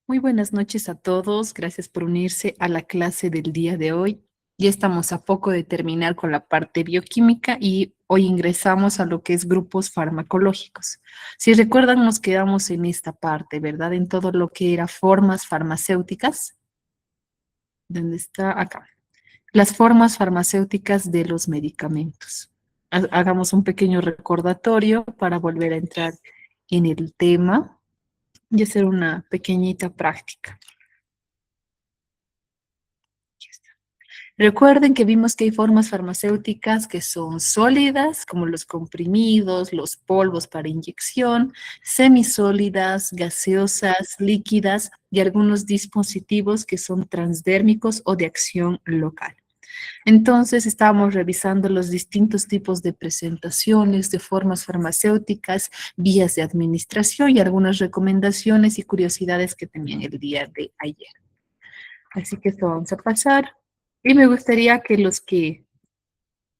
Muy buenas noches a todos. Gracias por unirse a la clase del día de hoy. Ya estamos a poco de terminar con la parte bioquímica y hoy ingresamos a lo que es grupos farmacológicos. Si recuerdan, nos quedamos en esta parte, ¿verdad? En todo lo que era formas farmacéuticas. ¿Dónde está? Acá. Las formas farmacéuticas de los medicamentos. Hagamos un pequeño recordatorio para volver a entrar en el tema y hacer una pequeñita práctica. Recuerden que vimos que hay formas farmacéuticas que son sólidas, como los comprimidos, los polvos para inyección, semisólidas, gaseosas, líquidas y algunos dispositivos que son transdérmicos o de acción local. Entonces, estábamos revisando los distintos tipos de presentaciones, de formas farmacéuticas, vías de administración y algunas recomendaciones y curiosidades que tenían el día de ayer. Así que esto vamos a pasar. Y me gustaría que los que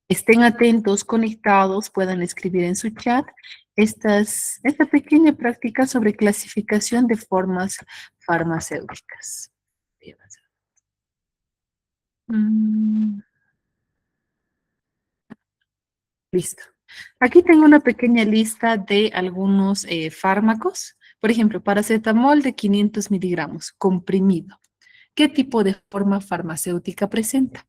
estén atentos, conectados, puedan escribir en su chat esta pequeña práctica sobre clasificación de formas farmacéuticas. Mm, Listo. Aquí tengo una pequeña lista de algunos fármacos. Por ejemplo, paracetamol de 500 miligramos, comprimido. ¿Qué tipo de forma farmacéutica presenta?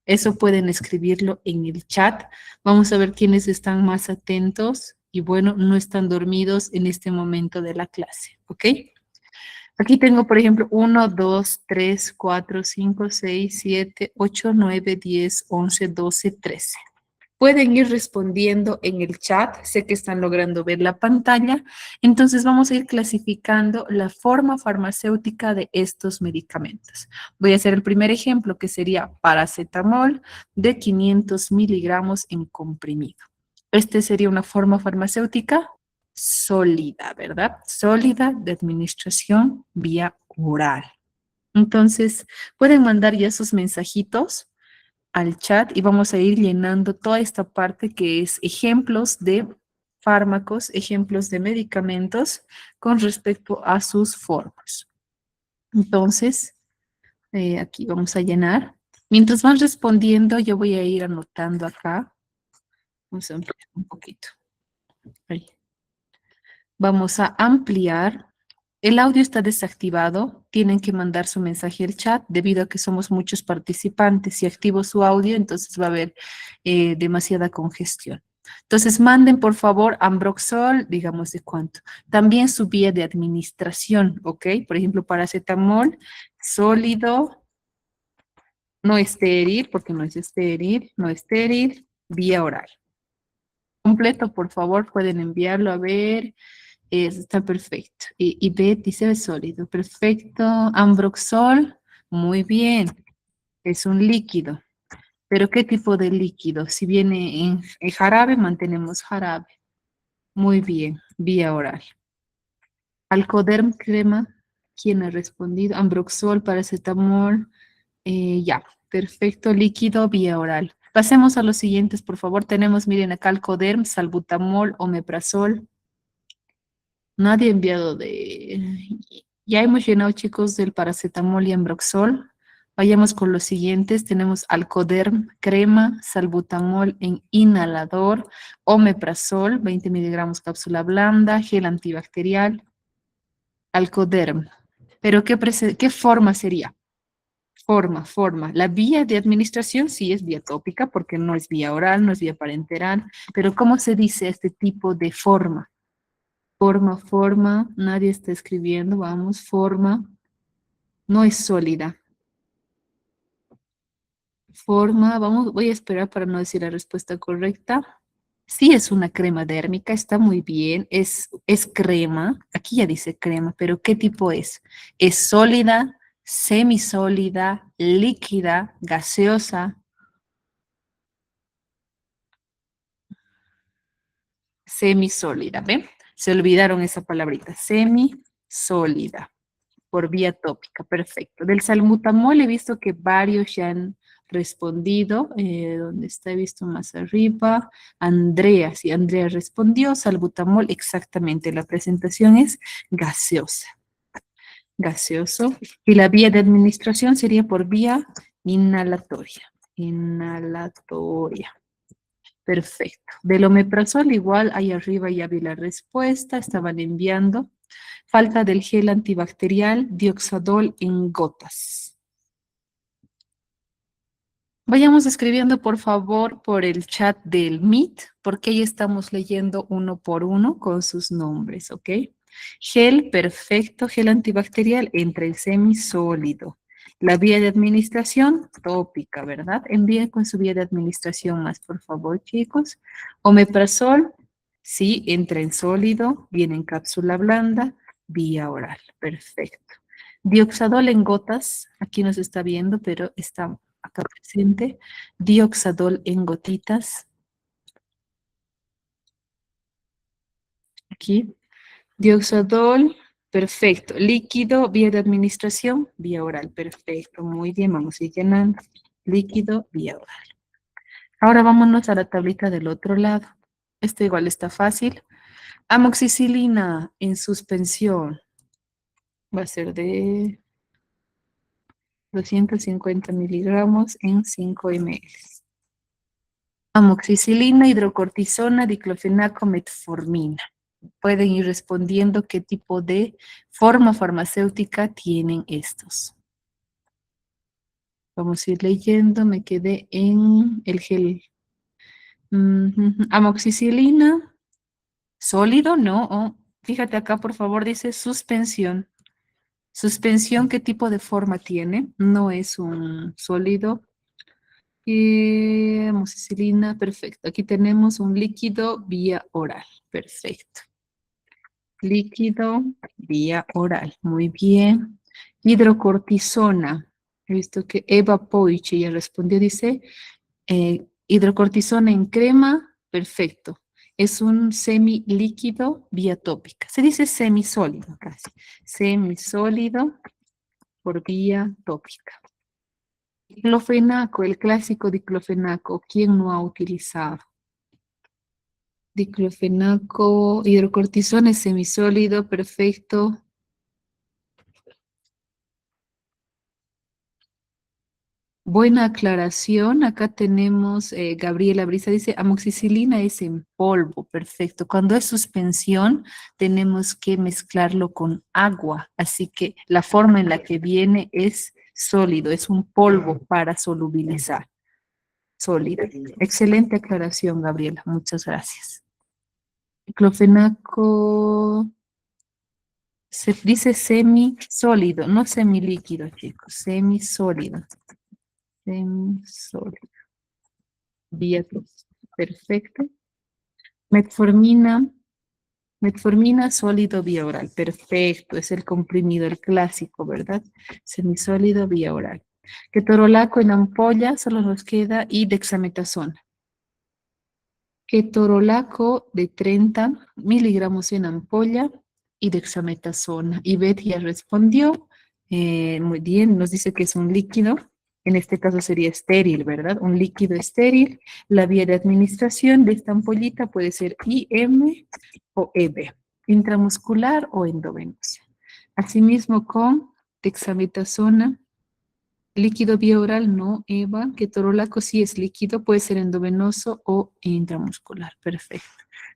Eso pueden escribirlo en el chat. Vamos a ver quiénes están más atentos y bueno, no están dormidos en este momento de la clase, ¿ok? Aquí tengo, por ejemplo, 1, 2, 3, 4, 5, 6, 7, 8, 9, 10, 11, 12, 13. Pueden ir respondiendo en el chat, sé que están logrando ver la pantalla, entonces vamos a ir clasificando la forma farmacéutica de estos medicamentos. Voy a hacer el primer ejemplo, que sería paracetamol de 500 miligramos en comprimido. Este sería una forma farmacéutica sólida, ¿verdad? Sólida de administración vía oral. Entonces, pueden mandar ya sus mensajitos al chat y vamos a ir llenando toda esta parte que es ejemplos de fármacos, ejemplos de medicamentos con respecto a sus formas. Entonces, aquí vamos a llenar. Mientras van respondiendo, yo voy a ir anotando acá. Vamos a ampliar un poquito. Ahí. Vamos a ampliar. El audio está desactivado. Tienen que mandar su mensaje al chat debido a que somos muchos participantes. Si activo su audio, entonces va a haber demasiada congestión. Entonces, manden por favor Ambroxol, digamos de cuánto. También su vía de administración, ¿ok? Por ejemplo, paracetamol, sólido, no estéril, porque no es estéril, no estéril, vía oral. Completo, por favor, pueden enviarlo a ver. Está perfecto. Y Bet dice es sólido. Perfecto. Ambroxol, muy bien. Es un líquido. Pero ¿qué tipo de líquido? Si viene en jarabe, mantenemos jarabe. Muy bien. Vía oral. Alcoderm crema. ¿Quién ha respondido? Ambroxol, paracetamol. Ya. Perfecto. Líquido, vía oral. Pasemos a los siguientes, por favor. Tenemos, miren acá, Alcoderm, salbutamol, omeprazol. Nadie ha enviado de... Ya hemos llenado, chicos, del paracetamol y ambroxol. Vayamos con los siguientes. Tenemos Alcoderm, crema, salbutamol en inhalador, omeprazol, 20 miligramos cápsula blanda, gel antibacterial, Alcoderm. Pero ¿qué forma sería? Forma. La vía de administración sí es vía tópica porque no es vía oral, no es vía parenteral. Pero ¿cómo se dice este tipo de forma? Forma, nadie está escribiendo, vamos, forma, no es sólida. Forma, vamos, voy a esperar para no decir la respuesta correcta. Sí es una crema dérmica, está muy bien, es crema, aquí ya dice crema, pero ¿qué tipo es? ¿Es sólida, semisólida, líquida, gaseosa? Semisólida, ¿ven? Se olvidaron esa palabrita, semisólida. Por vía tópica, perfecto. Del salbutamol he visto que varios ya han respondido. ¿Dónde está? He visto más arriba. Andrea, sí, Andrea respondió. Salbutamol, exactamente. La presentación es gaseosa. gaseoso. Y la vía de administración sería por vía inhalatoria. Inhalatoria. Perfecto. Del omeprazol igual, ahí arriba ya vi la respuesta, estaban enviando. Falta del gel antibacterial, dioxadol en gotas. Vayamos escribiendo, por favor, por el chat del Meet, porque ahí estamos leyendo uno por uno con sus nombres, ¿ok? Gel, perfecto, gel antibacterial entre el semisólido. La vía de administración, tópica, ¿verdad? Envíen con su vía de administración más, por favor, chicos. Omeprazol, sí, entra en sólido, viene en cápsula blanda, vía oral, perfecto. Dioxadol en gotas, aquí nos está viendo, pero está acá presente. Dioxadol en gotitas, aquí. Dioxadol, perfecto. Líquido, vía de administración, vía oral, perfecto. Muy bien, vamos a ir llenando. Líquido, vía oral. Ahora vámonos a la tablita del otro lado. Esto igual está fácil. Amoxicilina en suspensión va a ser de 250 miligramos en 5 ml. Amoxicilina, hidrocortisona, diclofenaco, metformina. Pueden ir respondiendo qué tipo de forma farmacéutica tienen estos. Vamos a ir leyendo, me quedé en el gel. Amoxicilina, sólido, no. Oh, fíjate acá, por favor, dice suspensión. Suspensión, ¿qué tipo de forma tiene? No es un sólido. Amoxicilina, perfecto. Aquí tenemos un líquido vía oral. Perfecto. Líquido vía oral. Muy bien. Hidrocortisona. He visto que Eva Poich ya respondió, dice, hidrocortisona en crema, perfecto. Es un semilíquido vía tópica. Se dice semisólido casi. Semisólido por vía tópica. Diclofenaco, el clásico diclofenaco, ¿quién no ha utilizado? Diclofenaco, hidrocortisona es semisólido, perfecto. Buena aclaración. Acá tenemos, Gabriela Brisa dice, amoxicilina es en polvo, perfecto. Cuando es suspensión, tenemos que mezclarlo con agua, así que la forma en la que viene es sólido, es un polvo para solubilizar. Sólido. Excelente aclaración, Gabriela. Muchas gracias. Clofenaco se dice semisólido, no semilíquido, chicos. Semisólido. Semisólido. Vía dos. Perfecto. Metformina. Metformina sólido vía oral. Perfecto. Es el comprimido, el clásico, ¿verdad? Semisólido vía oral. Ketorolaco en ampolla, solo nos queda y dexametasona. Ketorolaco de 30 miligramos en ampolla y dexametasona. Y Beth ya respondió. Muy bien, nos dice que es un líquido. En este caso sería estéril, ¿verdad? Un líquido estéril. La vía de administración de esta ampollita puede ser IM o EB, intramuscular o endovenosa. Asimismo con dexametasona. Líquido vía oral, no, Eva. Ketorolaco sí es líquido, puede ser endovenoso o intramuscular. Perfecto.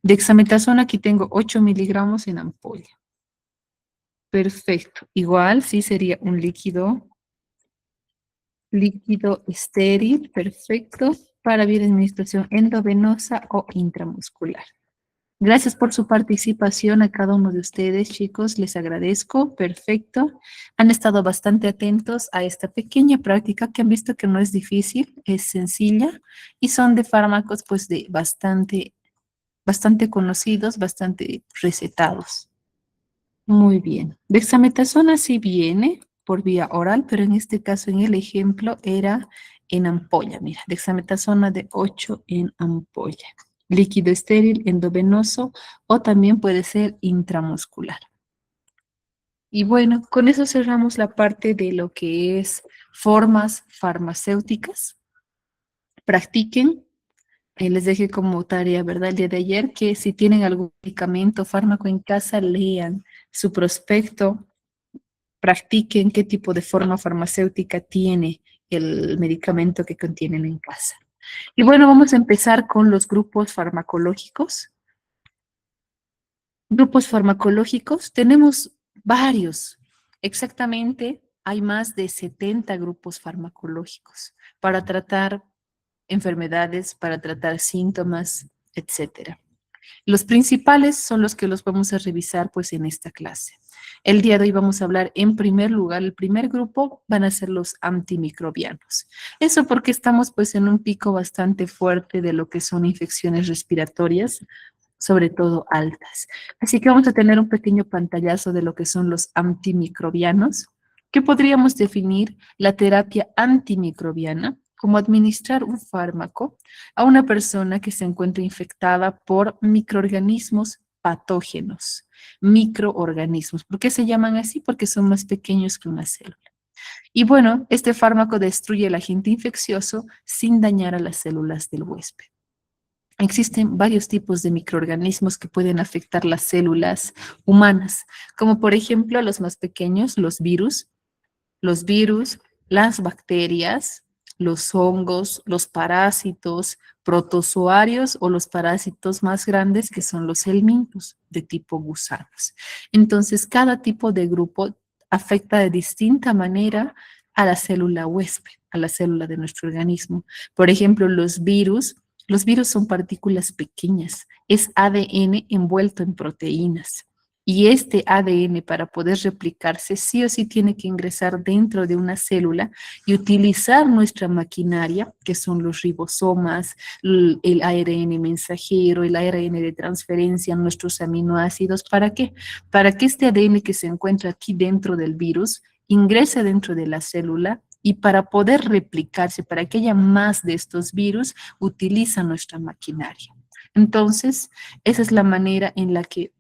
Dexametasona, aquí tengo 8 miligramos en ampolla. Perfecto. Igual, sí sería un líquido estéril, perfecto, para vía de administración endovenosa o intramuscular. Gracias por su participación a cada uno de ustedes, chicos. Les agradezco. Perfecto. Han estado bastante atentos a esta pequeña práctica que han visto que no es difícil, es sencilla y son de fármacos pues de bastante conocidos, bastante recetados. Muy bien. Dexametasona sí viene por vía oral, pero en este caso, en el ejemplo, era en ampolla. Mira, dexametasona de 8 en ampolla. Líquido estéril, endovenoso o también puede ser intramuscular. Y bueno, con eso cerramos la parte de lo que es formas farmacéuticas. Practiquen. Les dejé como tarea, ¿verdad? El día de ayer que si tienen algún medicamento, fármaco en casa, lean su prospecto, practiquen qué tipo de forma farmacéutica tiene el medicamento que contienen en casa. Y bueno, vamos a empezar con los grupos farmacológicos. Grupos farmacológicos, tenemos varios. Exactamente, hay más de 70 grupos farmacológicos para tratar enfermedades, para tratar síntomas, etcétera. Los principales son los que los vamos a revisar pues en esta clase. El día de hoy vamos a hablar en primer lugar, el primer grupo van a ser los antimicrobianos. Eso porque estamos pues en un pico bastante fuerte de lo que son infecciones respiratorias, sobre todo altas. Así que vamos a tener un pequeño pantallazo de lo que son los antimicrobianos, que podríamos definir la terapia antimicrobiana como administrar un fármaco a una persona que se encuentra infectada por microorganismos patógenos, microorganismos. ¿Por qué se llaman así? Porque son más pequeños que una célula. Y bueno, este fármaco destruye el agente infeccioso sin dañar a las células del huésped. Existen varios tipos de microorganismos que pueden afectar las células humanas, como por ejemplo los más pequeños, los virus, las bacterias, los hongos, los parásitos, protozoarios o los parásitos más grandes que son los helmintos de tipo gusanos. Entonces, cada tipo de grupo afecta de distinta manera a la célula huésped, a la célula de nuestro organismo. Por ejemplo, los virus son partículas pequeñas, es ADN envuelto en proteínas. Y este ADN para poder replicarse sí o sí tiene que ingresar dentro de una célula y utilizar nuestra maquinaria, que son los ribosomas, el ARN mensajero, el ARN de transferencia, nuestros aminoácidos. ¿Para qué? Para que este ADN que se encuentra aquí dentro del virus ingrese dentro de la célula y para poder replicarse, para que haya más de estos virus, utiliza nuestra maquinaria. Entonces, esa es la manera en la que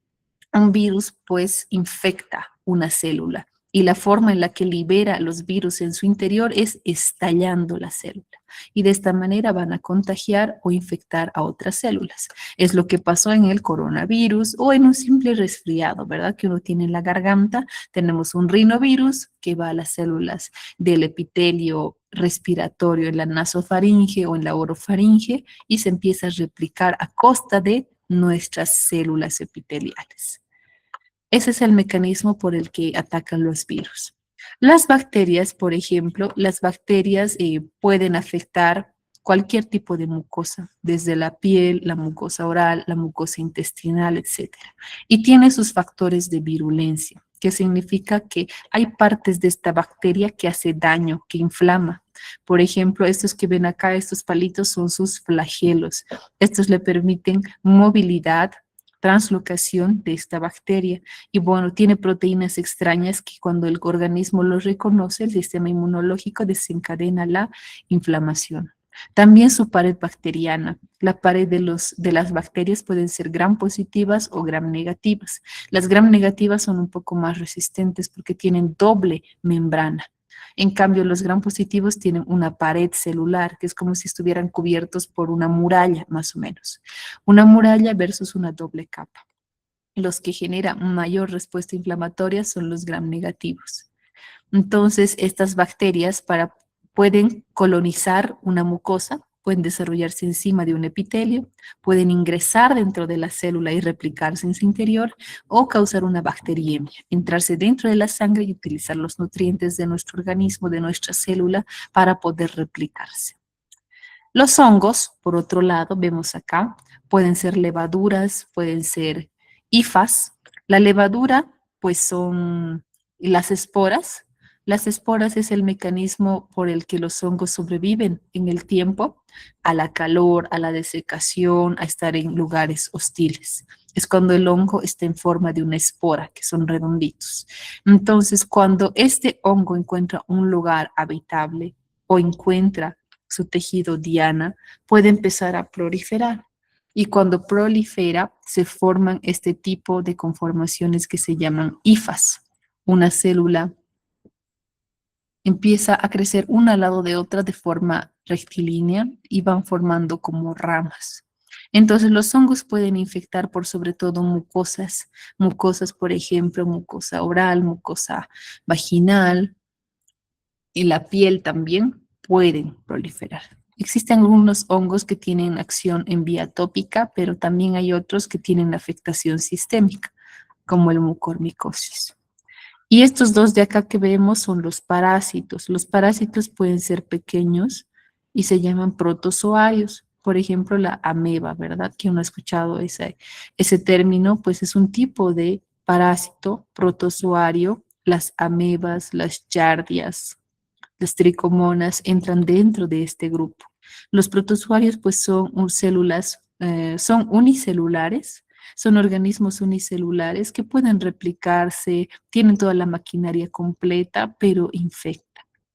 un virus pues infecta una célula y la forma en la que libera los virus en su interior es estallando la célula y de esta manera van a contagiar o infectar a otras células. Es lo que pasó en el coronavirus o en un simple resfriado, ¿verdad? Que uno tiene en la garganta, tenemos un rinovirus que va a las células del epitelio respiratorio en la nasofaringe o en la orofaringe y se empieza a replicar a costa de nuestras células epiteliales. Ese es el mecanismo por el que atacan los virus. Las bacterias, por ejemplo, las bacterias pueden afectar cualquier tipo de mucosa, desde la piel, la mucosa oral, la mucosa intestinal, etcétera. Y tiene sus factores de virulencia, que significa que hay partes de esta bacteria que hace daño, que inflama. Por ejemplo, estos que ven acá, estos palitos son sus flagelos. Estos le permiten movilidad, translocación de esta bacteria. Y bueno, tiene proteínas extrañas que cuando el organismo los reconoce, el sistema inmunológico desencadena la inflamación. También su pared bacteriana. La pared de las bacterias pueden ser gram positivas o gram negativas. Las gram negativas son un poco más resistentes porque tienen doble membrana. En cambio, los gram positivos tienen una pared celular, que es como si estuvieran cubiertos por una muralla, más o menos. Una muralla versus una doble capa. Los que generan mayor respuesta inflamatoria son los gram negativos. Entonces, estas bacterias pueden colonizar una mucosa, pueden desarrollarse encima de un epitelio, pueden ingresar dentro de la célula y replicarse en su interior o causar una bacteriemia, entrarse dentro de la sangre y utilizar los nutrientes de nuestro organismo, de nuestra célula, para poder replicarse. Los hongos, por otro lado, vemos acá, pueden ser levaduras, pueden ser hifas. La levadura, pues son las esporas. Las esporas es el mecanismo por el que los hongos sobreviven en el tiempo, a la calor, a la desecación, a estar en lugares hostiles. Es cuando el hongo está en forma de una espora, que son redonditos. Entonces, cuando este hongo encuentra un lugar habitable o encuentra su tejido diana, puede empezar a proliferar. Y cuando prolifera, se forman este tipo de conformaciones que se llaman hifas. Una célula empieza a crecer una al lado de otra de forma rectilínea y van formando como ramas. Entonces, los hongos pueden infectar por sobre todo mucosas, por ejemplo, mucosa oral, mucosa vaginal, y la piel también pueden proliferar. Existen algunos hongos que tienen acción en vía tópica, pero también hay otros que tienen afectación sistémica, como el mucormicosis. Y estos dos de acá que vemos son los parásitos. Los parásitos pueden ser pequeños y se llaman protozoarios. Por ejemplo, la ameba, ¿verdad? Que uno ha escuchado ese término, pues es un tipo de parásito protozoario. Las amebas, las yardias, las tricomonas entran dentro de este grupo. Los protozoarios pues son células, son unicelulares, son organismos unicelulares que pueden replicarse, tienen toda la maquinaria completa, pero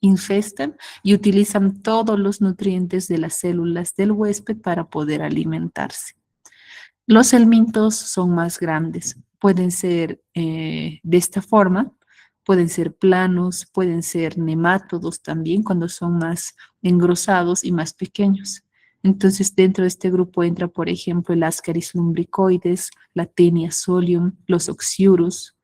infestan y utilizan todos los nutrientes de las células del huésped para poder alimentarse. Los helmintos son más grandes, pueden ser de esta forma, pueden ser planos, pueden ser nemátodos también cuando son más engrosados y más pequeños. Entonces, dentro de este grupo entra, por ejemplo, el Ascaris lumbricoides, la Taenia solium, los Oxyurus.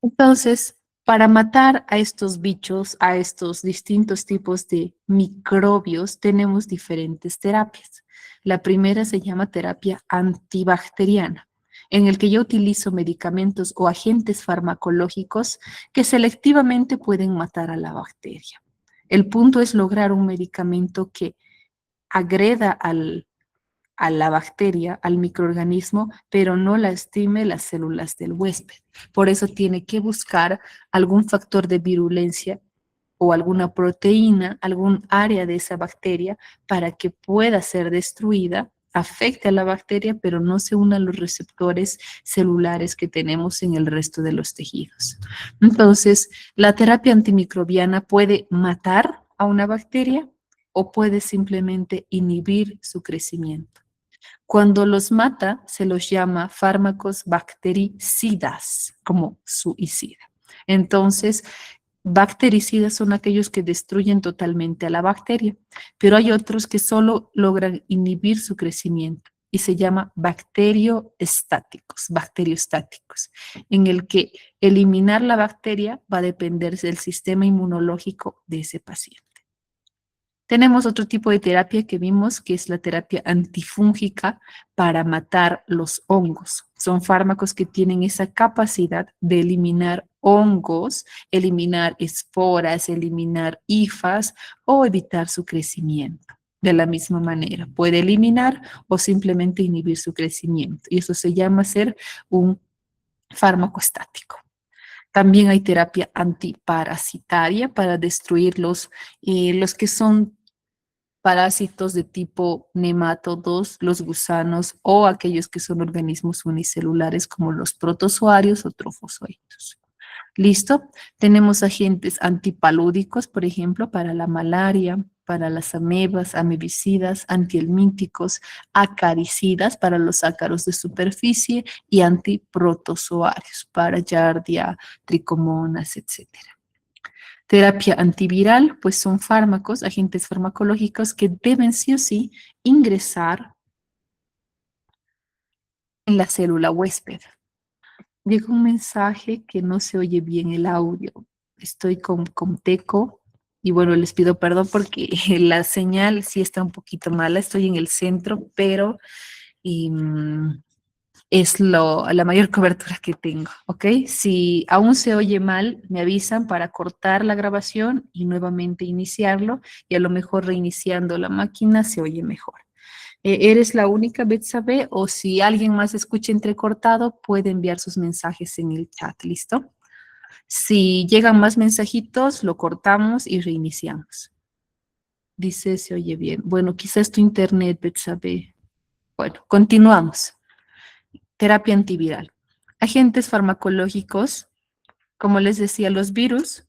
Entonces, para matar a estos bichos, a estos distintos tipos de microbios, tenemos diferentes terapias. La primera se llama terapia antibacteriana, en el que yo utilizo medicamentos o agentes farmacológicos que selectivamente pueden matar a la bacteria. El punto es lograr un medicamento que agreda a la bacteria, al microorganismo, pero no lastime las células del huésped. Por eso tiene que buscar algún factor de virulencia o alguna proteína, algún área de esa bacteria para que pueda ser destruida, afecte a la bacteria, pero no se una a los receptores celulares que tenemos en el resto de los tejidos. Entonces, la terapia antimicrobiana puede matar a una bacteria o puede simplemente inhibir su crecimiento. Cuando los mata, se los llama fármacos bactericidas, como suicida. Entonces, bactericidas son aquellos que destruyen totalmente a la bacteria, pero hay otros que solo logran inhibir su crecimiento y se llama bacteriostáticos, en el que eliminar la bacteria va a depender del sistema inmunológico de ese paciente. Tenemos otro tipo de terapia que vimos, que es la terapia antifúngica para matar los hongos. Son fármacos que tienen esa capacidad de eliminar hongos, eliminar esporas, eliminar hifas o evitar su crecimiento. De la misma manera, puede eliminar o simplemente inhibir su crecimiento. Y eso se llama ser un fármaco estático. También hay terapia antiparasitaria para destruir los que son parásitos de tipo nemátodos, los gusanos o aquellos que son organismos unicelulares como los protozoarios o trofozoitos. ¿Listo? Tenemos agentes antipalúdicos, por ejemplo, para la malaria, para las amebas, amebicidas, antihelmínticos, acaricidas para los ácaros de superficie y antiprotozoarios para yardia, tricomonas, etcétera. Terapia antiviral, pues son fármacos, agentes farmacológicos que deben sí o sí ingresar en la célula huésped. Llega un mensaje que no se oye bien el audio. Estoy con Teco y bueno, les pido perdón porque la señal sí está un poquito mala. Estoy en el centro, pero es la mayor cobertura que tengo, ¿ok? Si aún se oye mal, me avisan para cortar la grabación y nuevamente iniciarlo y a lo mejor reiniciando la máquina se oye mejor. ¿Eres la única, Betsabe? O si alguien más escucha entrecortado, puede enviar sus mensajes en el chat, ¿listo? Si llegan más mensajitos, lo cortamos y reiniciamos. Dice, se oye bien. Bueno, quizás tu internet, Betsabe. Bueno, continuamos. Terapia antiviral. Agentes farmacológicos, como les decía, los virus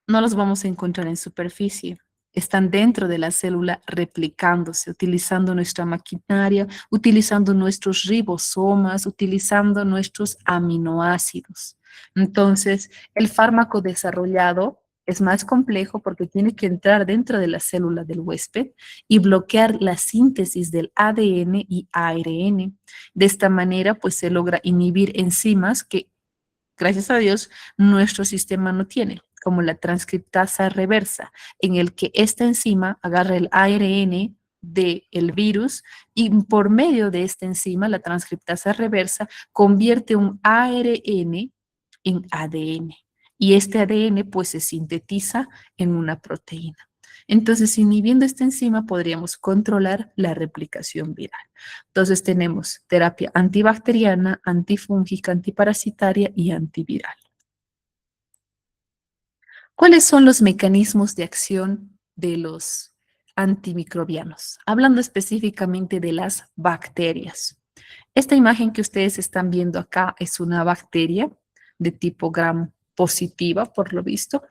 no los vamos a encontrar en superficie. Están dentro de la célula replicándose, utilizando nuestra maquinaria, utilizando nuestros ribosomas, utilizando nuestros aminoácidos. Entonces, el fármaco desarrollado es más complejo porque tiene que entrar dentro de la célula del huésped y bloquear la síntesis del ADN y ARN. De esta manera, pues se logra inhibir enzimas que, gracias a Dios, nuestro sistema no tiene, como la transcriptasa reversa, en el que esta enzima agarra el ARN del virus y por medio de esta enzima, la transcriptasa reversa, convierte un ARN en ADN. Y este ADN pues se sintetiza en una proteína. Entonces, inhibiendo esta enzima podríamos controlar la replicación viral. Entonces tenemos terapia antibacteriana, antifúngica, antiparasitaria y antiviral. ¿Cuáles son los mecanismos de acción de los antimicrobianos? Hablando específicamente de las bacterias. Esta imagen que ustedes están viendo acá es una bacteria de tipo gram positiva, por lo visto.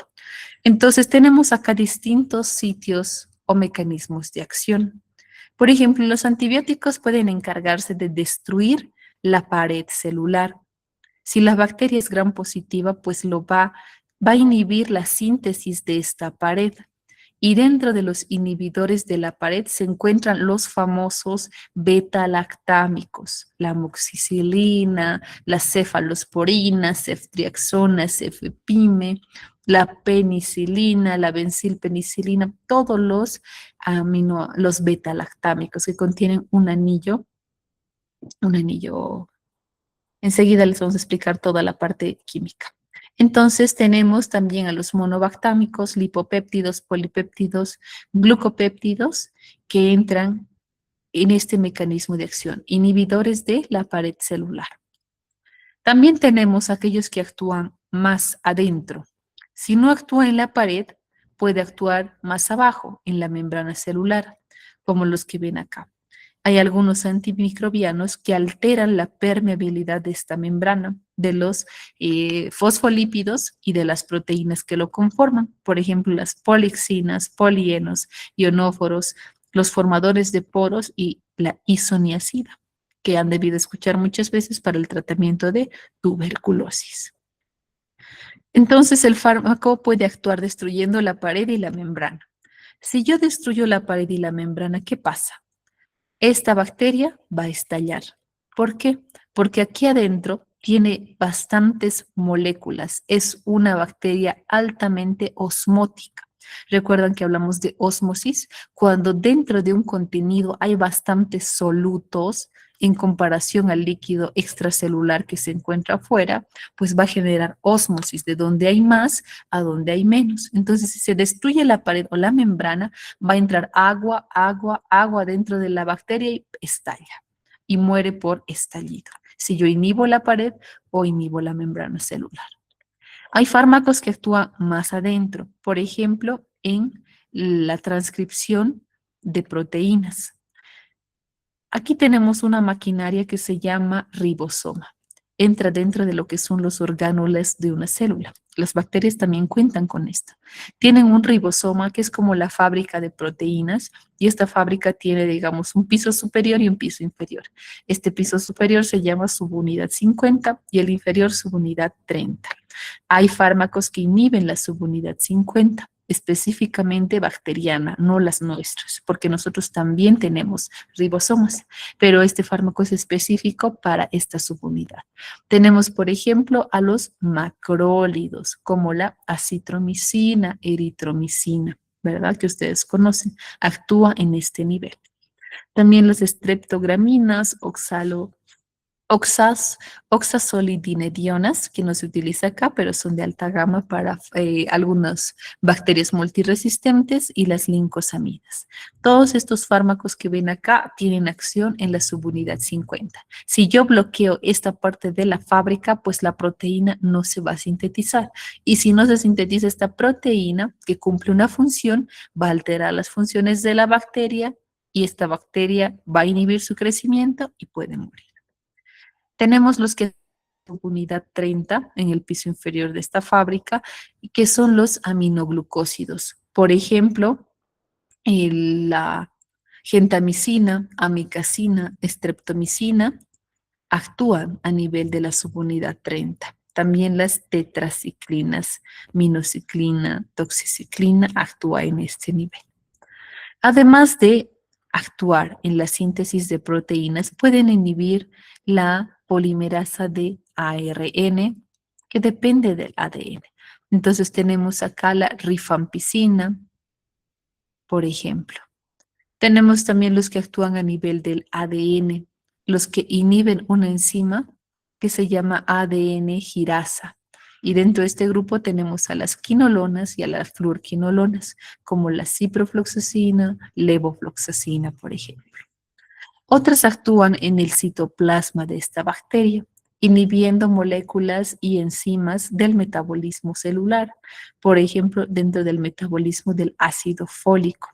Entonces tenemos acá distintos sitios o mecanismos de acción. Por ejemplo, los antibióticos pueden encargarse de destruir la pared celular. Si la bacteria es gram positiva, pues va a inhibir la síntesis de esta pared. Y dentro de los inhibidores de la pared se encuentran los famosos beta-lactámicos, la amoxicilina, la cefalosporina, ceftriaxona, cefepime, la penicilina, la benzilpenicilina, todos los beta-lactámicos que contienen un anillo. Enseguida les vamos a explicar toda la parte química. Entonces tenemos también a los monobactámicos, lipopéptidos, polipéptidos, glucopéptidos que entran en este mecanismo de acción, inhibidores de la pared celular. También tenemos aquellos que actúan más adentro. Si no actúa en la pared, puede actuar más abajo, en la membrana celular, como los que ven acá. Hay algunos antimicrobianos que alteran la permeabilidad de esta membrana, de los fosfolípidos y de las proteínas que lo conforman. Por ejemplo, las polixinas, polienos, ionóforos, los formadores de poros y la isoniazida, que han debido escuchar muchas veces para el tratamiento de tuberculosis. Entonces, el fármaco puede actuar destruyendo la pared y la membrana. Si yo destruyo la pared y la membrana, ¿qué pasa? Esta bacteria va a estallar. ¿Por qué? Porque aquí adentro tiene bastantes moléculas. Es una bacteria altamente osmótica. Recuerdan que hablamos de ósmosis. Cuando dentro de un contenido hay bastantes solutos en comparación al líquido extracelular que se encuentra afuera, pues va a generar ósmosis, de donde hay más a donde hay menos. Entonces, si se destruye la pared o la membrana, va a entrar agua, agua, agua dentro de la bacteria y estalla y muere por estallido. Si yo inhibo la pared o inhibo la membrana celular. Hay fármacos que actúan más adentro, por ejemplo, en la transcripción de proteínas. Aquí tenemos una maquinaria que se llama ribosoma. Entra dentro de lo que son los orgánulos de una célula. Las bacterias también cuentan con esto. Tienen un ribosoma que es como la fábrica de proteínas y esta fábrica tiene, digamos, un piso superior y un piso inferior. Este piso superior se llama subunidad 50 y el inferior subunidad 30. Hay fármacos que inhiben la subunidad 50, específicamente bacteriana, no las nuestras, porque nosotros también tenemos ribosomas, pero este fármaco es específico para esta subunidad. Tenemos, por ejemplo, a los macrólidos, como la acitromicina, eritromicina, ¿verdad? Que ustedes conocen, actúa en este nivel. También las streptograminas, oxazolidinedionas, que no se utiliza acá, pero son de alta gama para algunas bacterias multiresistentes y las lincosamidas. Todos estos fármacos que ven acá tienen acción en la subunidad 50. Si yo bloqueo esta parte de la fábrica, pues la proteína no se va a sintetizar. Y si no se sintetiza esta proteína que cumple una función, va a alterar las funciones de la bacteria y esta bacteria va a inhibir su crecimiento y puede morir. Tenemos los que unidad 30 en el piso inferior de esta fábrica, que son los aminoglucósidos. Por ejemplo, la gentamicina, amicacina, streptomicina actúan a nivel de la subunidad 30. También las tetraciclinas, minociclina, doxiciclina actúa en este nivel. Además de actuar en la síntesis de proteínas, pueden inhibir la polimerasa de ARN, que depende del ADN. Entonces tenemos acá la rifampicina, por ejemplo. Tenemos también los que actúan a nivel del ADN, los que inhiben una enzima que se llama ADN girasa. Y dentro de este grupo tenemos a las quinolonas y a las fluorquinolonas, como la ciprofloxacina, levofloxacina, por ejemplo. Otras actúan en el citoplasma de esta bacteria, inhibiendo moléculas y enzimas del metabolismo celular, por ejemplo, dentro del metabolismo del ácido fólico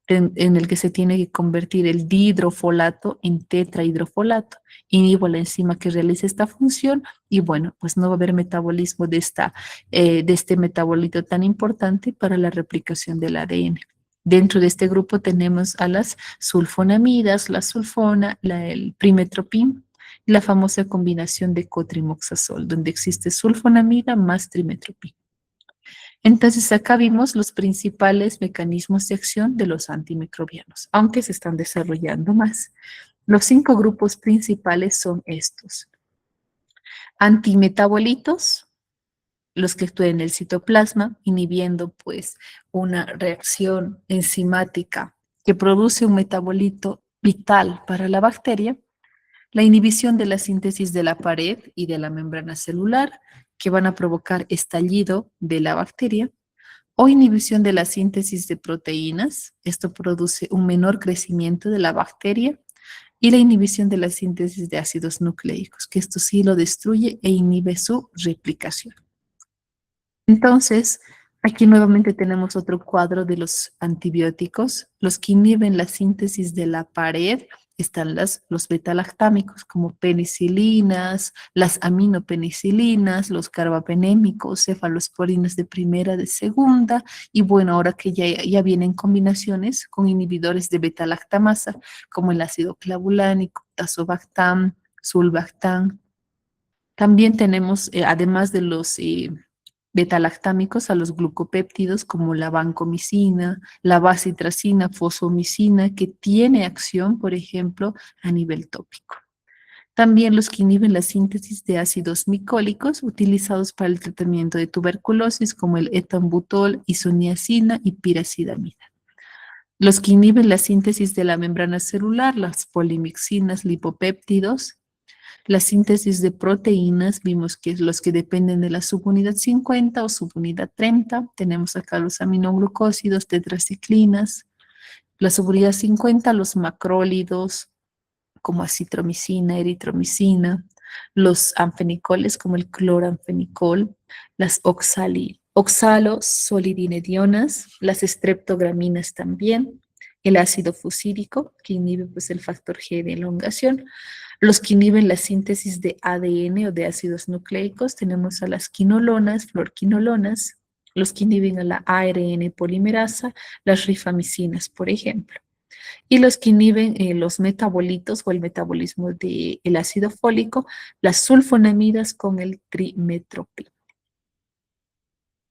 en el que se tiene que convertir el dihidrofolato en tetrahidrofolato. Inhibo la enzima que realiza esta función y bueno, pues no va a haber metabolismo de este metabolito tan importante para la replicación del ADN. Dentro de este grupo tenemos a las sulfonamidas, la sulfona, el primetropim, y la famosa combinación de cotrimoxazol, donde existe sulfonamida más trimetropim. Entonces acá vimos los principales mecanismos de acción de los antimicrobianos, aunque se están desarrollando más. Los 5 grupos principales son estos. Antimetabolitos, los que actúan en el citoplasma, inhibiendo pues una reacción enzimática que produce un metabolito vital para la bacteria. La inhibición de la síntesis de la pared y de la membrana celular, que van a provocar estallido de la bacteria o inhibición de la síntesis de proteínas. Esto produce un menor crecimiento de la bacteria y la inhibición de la síntesis de ácidos nucleicos, que esto sí lo destruye e inhibe su replicación. Entonces, aquí nuevamente tenemos otro cuadro de los antibióticos. Los que inhiben la síntesis de la pared están los betalactámicos como penicilinas, las aminopenicilinas, los carbapenémicos, cefalosporinas de primera, de segunda, y bueno, ahora que ya vienen combinaciones con inhibidores de betalactamasa como el ácido clavulánico, tazobactam, sulbactam. También tenemos, además de los betalactámicos, a los glucopéptidos como la vancomicina, la bacitracina, fosfomicina, que tiene acción, por ejemplo, a nivel tópico. También los que inhiben la síntesis de ácidos micólicos utilizados para el tratamiento de tuberculosis, como el etambutol, isoniazina y piracidamida. Los que inhiben la síntesis de la membrana celular, las polimixinas, lipopéptidos. La síntesis de proteínas, vimos que los que dependen de la subunidad 50 o subunidad 30. Tenemos acá los aminoglucósidos, tetraciclinas. La subunidad 50, los macrólidos, como acitromicina, eritromicina. Los anfenicoles, como el cloranfenicol. Las oxalosolidinedionas, las streptograminas también. El ácido fusídico, que inhibe pues, el factor G de elongación. Los que inhiben la síntesis de ADN o de ácidos nucleicos, tenemos a las quinolonas, fluorquinolonas, los que inhiben a la ARN polimerasa, las rifamicinas, por ejemplo. Y los que inhiben los metabolitos o el metabolismo del ácido fólico, las sulfonamidas con el trimetropin.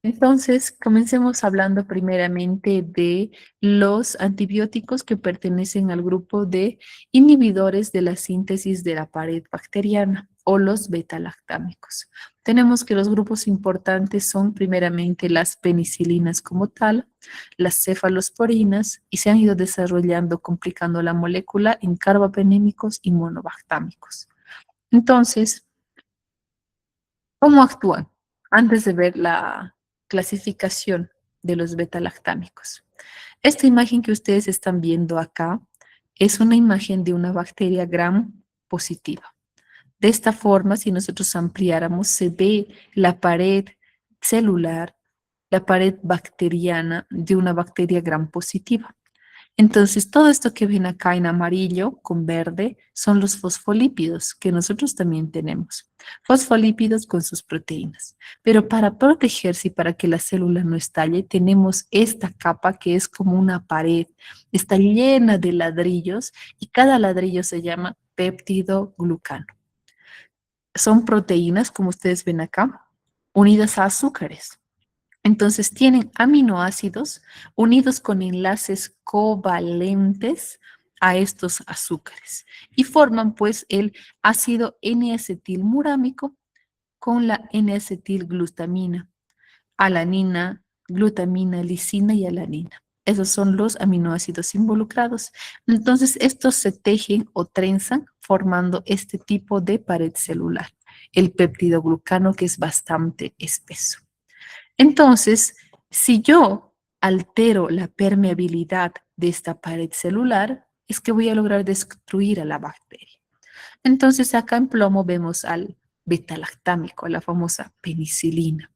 Entonces, comencemos hablando primeramente de los antibióticos que pertenecen al grupo de inhibidores de la síntesis de la pared bacteriana o los betalactámicos. Tenemos que los grupos importantes son primeramente las penicilinas como tal, las cefalosporinas y se han ido desarrollando, complicando la molécula en carbapenémicos y monobactámicos. Entonces, ¿cómo actúan? Antes de ver la clasificación de los betalactámicos. Esta imagen que ustedes están viendo acá es una imagen de una bacteria gram positiva. De esta forma, si nosotros ampliáramos, se ve la pared celular, la pared bacteriana de una bacteria gram positiva. Entonces, todo esto que ven acá en amarillo con verde son los fosfolípidos que nosotros también tenemos. Fosfolípidos con sus proteínas. Pero para protegerse y para que la célula no estalle, tenemos esta capa que es como una pared. Está llena de ladrillos y cada ladrillo se llama péptido glucano. son proteínas, como ustedes ven acá, unidas a azúcares. Entonces tienen aminoácidos unidos con enlaces covalentes a estos azúcares y forman pues el ácido N-acetilmurámico con la N-acetilglutamina, alanina, glutamina, lisina y alanina. Esos son los aminoácidos involucrados. Entonces, estos se tejen o trenzan formando este tipo de pared celular, el peptidoglucano, que es bastante espeso. Entonces, si yo altero la permeabilidad de esta pared celular, es que voy a lograr destruir a la bacteria. Entonces, acá en plomo vemos al beta-lactámico, la famosa penicilina,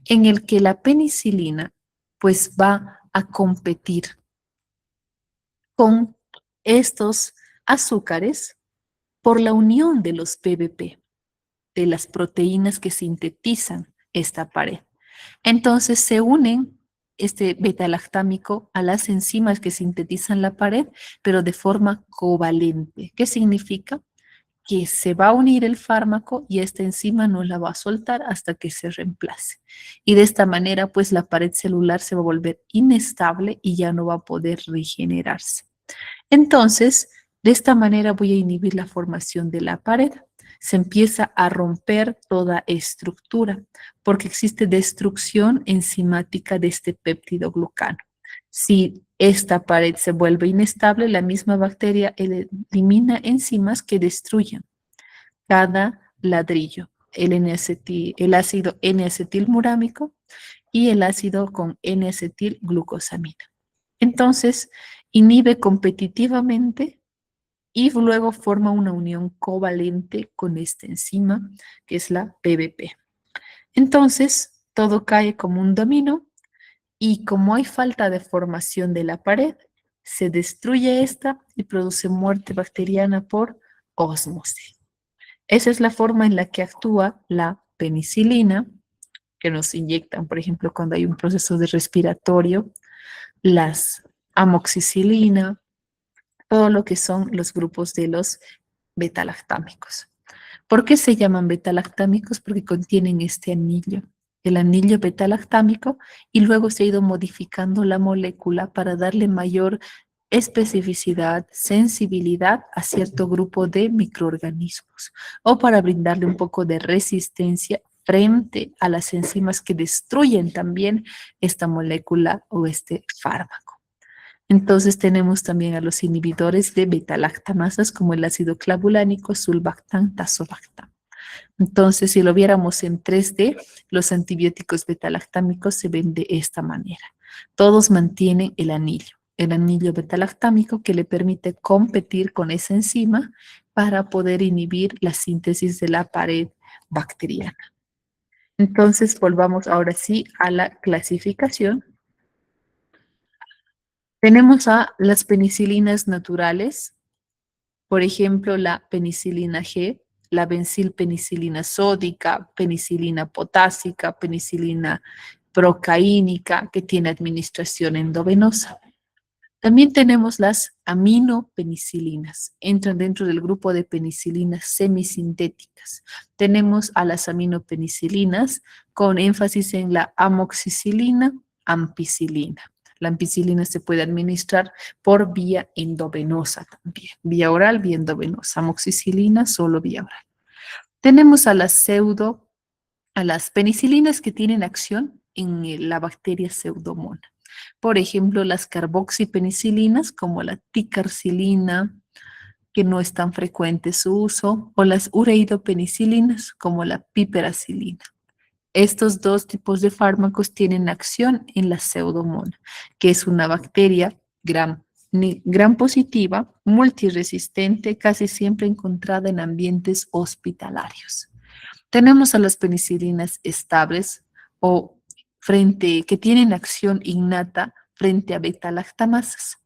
en el que la penicilina pues va a competir con estos azúcares por la unión de los PBP, de las proteínas que sintetizan esta pared. Entonces se unen este beta-lactámico a las enzimas que sintetizan la pared, pero de forma covalente. ¿Qué significa? Que se va a unir el fármaco y esta enzima no la va a soltar hasta que se reemplace. Y de esta manera, pues la pared celular se va a volver inestable y ya no va a poder regenerarse. Entonces, de esta manera voy a inhibir la formación de la pared. Se empieza a romper toda estructura porque existe destrucción enzimática de este péptido glucano. Si esta pared se vuelve inestable, la misma bacteria elimina enzimas que destruyen cada ladrillo, el ácido N-acetilmurámico y el ácido con N-acetilglucosamina. Entonces, inhibe competitivamente y luego forma una unión covalente con esta enzima, que es la PBP. Entonces, todo cae como un dominó y como hay falta de formación de la pared, se destruye esta y produce muerte bacteriana por ósmosis. Esa es la forma en la que actúa la penicilina, que nos inyectan, por ejemplo, cuando hay un proceso de respiratorio, las amoxicilina, todo lo que son los grupos de los betalactámicos. ¿Por qué se llaman betalactámicos? Porque contienen este anillo, el anillo betalactámico, y luego se ha ido modificando la molécula para darle mayor especificidad, sensibilidad a cierto grupo de microorganismos o para brindarle un poco de resistencia frente a las enzimas que destruyen también esta molécula o este fármaco. Entonces tenemos también a los inhibidores de beta-lactamasas como el ácido clavulánico, sulbactam, tazobactam. Entonces, si lo viéramos en 3D, los antibióticos beta-lactámicos se ven de esta manera. Todos mantienen el anillo beta-lactámico que le permite competir con esa enzima para poder inhibir la síntesis de la pared bacteriana. Entonces, volvamos ahora sí a la clasificación. Tenemos a las penicilinas naturales, por ejemplo, la penicilina G, la benzilpenicilina sódica, penicilina potásica, penicilina procaínica, que tiene administración endovenosa. También tenemos las aminopenicilinas, entran dentro del grupo de penicilinas semisintéticas. Tenemos a las aminopenicilinas con énfasis en la amoxicilina, ampicilina. La ampicilina se puede administrar por vía endovenosa también, vía oral, vía endovenosa. Amoxicilina solo vía oral. Tenemos a las penicilinas que tienen acción en la bacteria Pseudomonas. Por ejemplo, las carboxipenicilinas como la ticarcilina, que no es tan frecuente su uso, o las ureidopenicilinas como la piperacilina. Estos dos tipos de fármacos tienen acción en la Pseudomonas, que es una bacteria gram positiva, multiresistente, casi siempre encontrada en ambientes hospitalarios. Tenemos a las penicilinas estables o que tienen acción innata frente a beta-lactamasas,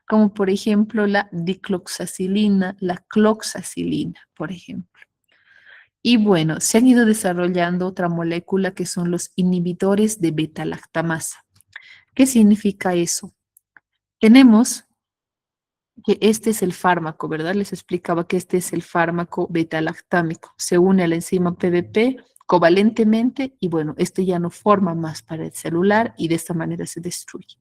como por ejemplo la dicloxacilina, la cloxacilina, por ejemplo. Y bueno, se han ido desarrollando otra molécula que son los inhibidores de beta-lactamasa. ¿Qué significa eso? Tenemos que este es el fármaco, ¿verdad? Les explicaba que este es el fármaco beta-lactámico. Se une a la enzima PDP covalentemente y bueno, este ya no forma más pared celular y de esta manera se destruye.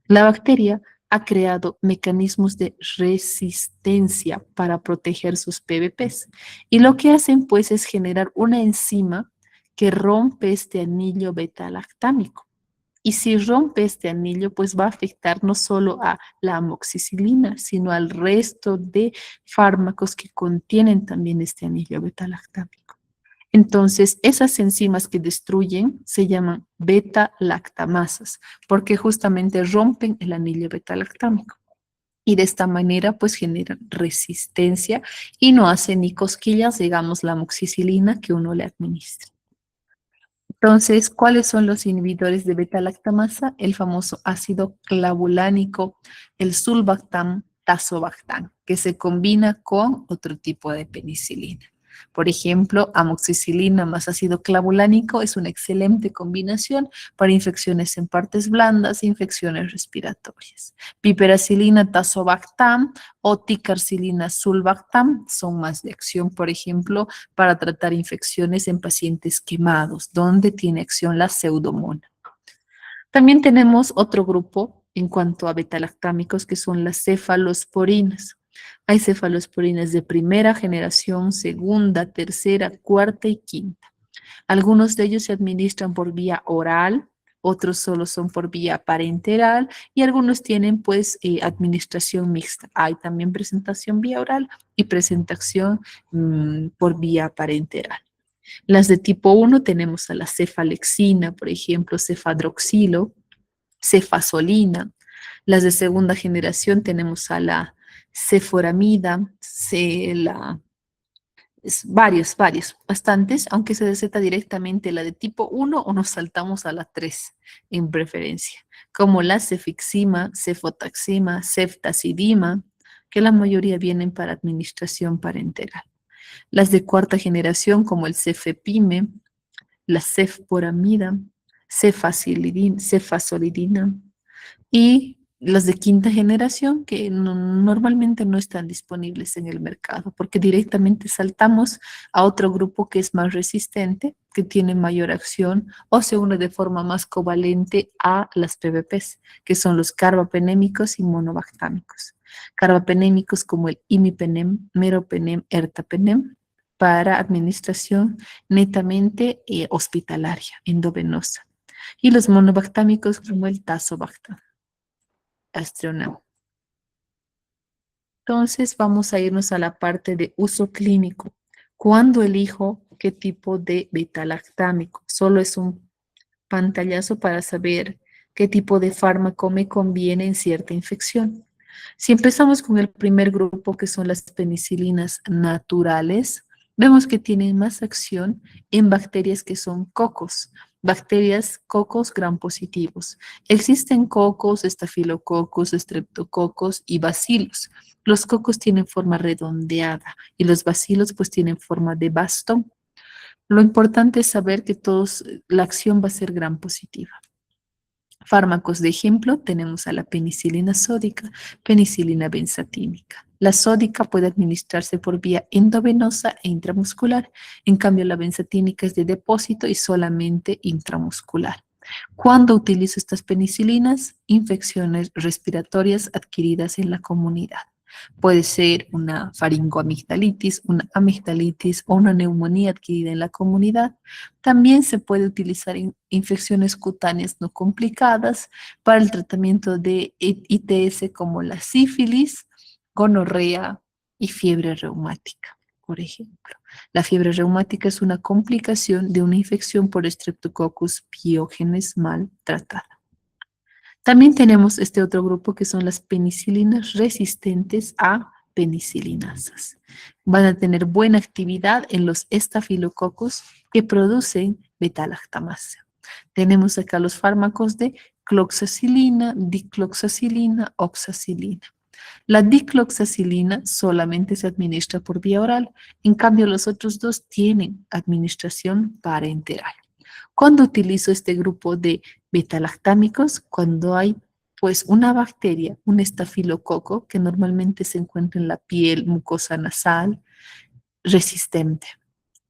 La bacteria ha creado mecanismos de resistencia para proteger sus PVPs y lo que hacen pues es generar una enzima que rompe este anillo beta-lactámico. Y si rompe este anillo, pues va a afectar no solo a la amoxicilina, sino al resto de fármacos que contienen también este anillo beta-lactámico. Entonces, esas enzimas que destruyen se llaman beta-lactamasas, porque justamente rompen el anillo beta-lactámico. Y de esta manera, pues generan resistencia y no hacen ni cosquillas, digamos, la amoxicilina que uno le administra. Entonces, ¿cuáles son los inhibidores de beta-lactamasa? El famoso ácido clavulánico, el sulbactam, tazobactam, que se combina con otro tipo de penicilina. Por ejemplo, amoxicilina más ácido clavulánico es una excelente combinación para infecciones en partes blandas e infecciones respiratorias. Piperacilina, tazobactam o ticarcilina, sulbactam son más de acción, por ejemplo, para tratar infecciones en pacientes quemados, donde tiene acción la pseudomona. También tenemos otro grupo en cuanto a betalactámicos que son las cefalosporinas. Hay cefalosporinas de primera generación, segunda, tercera, cuarta y quinta. Algunos de ellos se administran por vía oral, otros solo son por vía parenteral y algunos tienen pues administración mixta. Hay también presentación vía oral y presentación por vía parenteral. Las de tipo 1 tenemos a la cefalexina, por ejemplo, cefadroxilo, cefasolina. Las de segunda generación tenemos a la ceforamida, varios, bastantes, aunque se receta directamente la de tipo 1 o nos saltamos a la 3 en preferencia, como la cefixima, cefotaxima, ceftazidima, que la mayoría vienen para administración parenteral. Las de cuarta generación, como el cefepime, la cefporamida, cefasolidina y las de quinta generación que normalmente no están disponibles en el mercado porque directamente saltamos a otro grupo que es más resistente, que tiene mayor acción o se une de forma más covalente a las PVPs, que son los carbapenémicos y monobactámicos. Carbapenémicos como el imipenem, meropenem, ertapenem, para administración netamente hospitalaria, endovenosa. Y los monobactámicos como el tazobactam, astronauta. Entonces vamos a irnos a la parte de uso clínico. ¿Cuándo elijo qué tipo de betalactámico? Solo es un pantallazo para saber qué tipo de fármaco me conviene en cierta infección. Si empezamos con el primer grupo, que son las penicilinas naturales, vemos que tienen más acción en bacterias que son cocos, bacterias cocos gram positivos. Existen cocos, estafilococos, estreptococos y bacilos. Los cocos tienen forma redondeada y los bacilos pues tienen forma de bastón. Lo importante es saber que la acción va a ser gram positiva. Fármacos de ejemplo, tenemos a la penicilina sódica, penicilina benzatínica. La sódica puede administrarse por vía endovenosa e intramuscular. En cambio, la benzatínica es de depósito y solamente intramuscular. ¿Cuándo utilizo estas penicilinas? Infecciones respiratorias adquiridas en la comunidad. Puede ser una faringoamigdalitis, una amigdalitis o una neumonía adquirida en la comunidad. También se puede utilizar en infecciones cutáneas no complicadas para el tratamiento de ITS como la sífilis, gonorrea y fiebre reumática, por ejemplo. La fiebre reumática es una complicación de una infección por Streptococcus pyogenes mal tratada. También tenemos este otro grupo que son las penicilinas resistentes a penicilinasas. Van a tener buena actividad en los estafilococos que producen betalactamasa. Tenemos acá los fármacos de cloxacilina, dicloxacilina, oxacilina. La dicloxacilina solamente se administra por vía oral, en cambio los otros dos tienen administración parenteral. ¿Cuándo utilizo este grupo de betalactámicos? Cuando hay Pues una bacteria, un estafilococo, que normalmente se encuentra en la piel, mucosa nasal, resistente.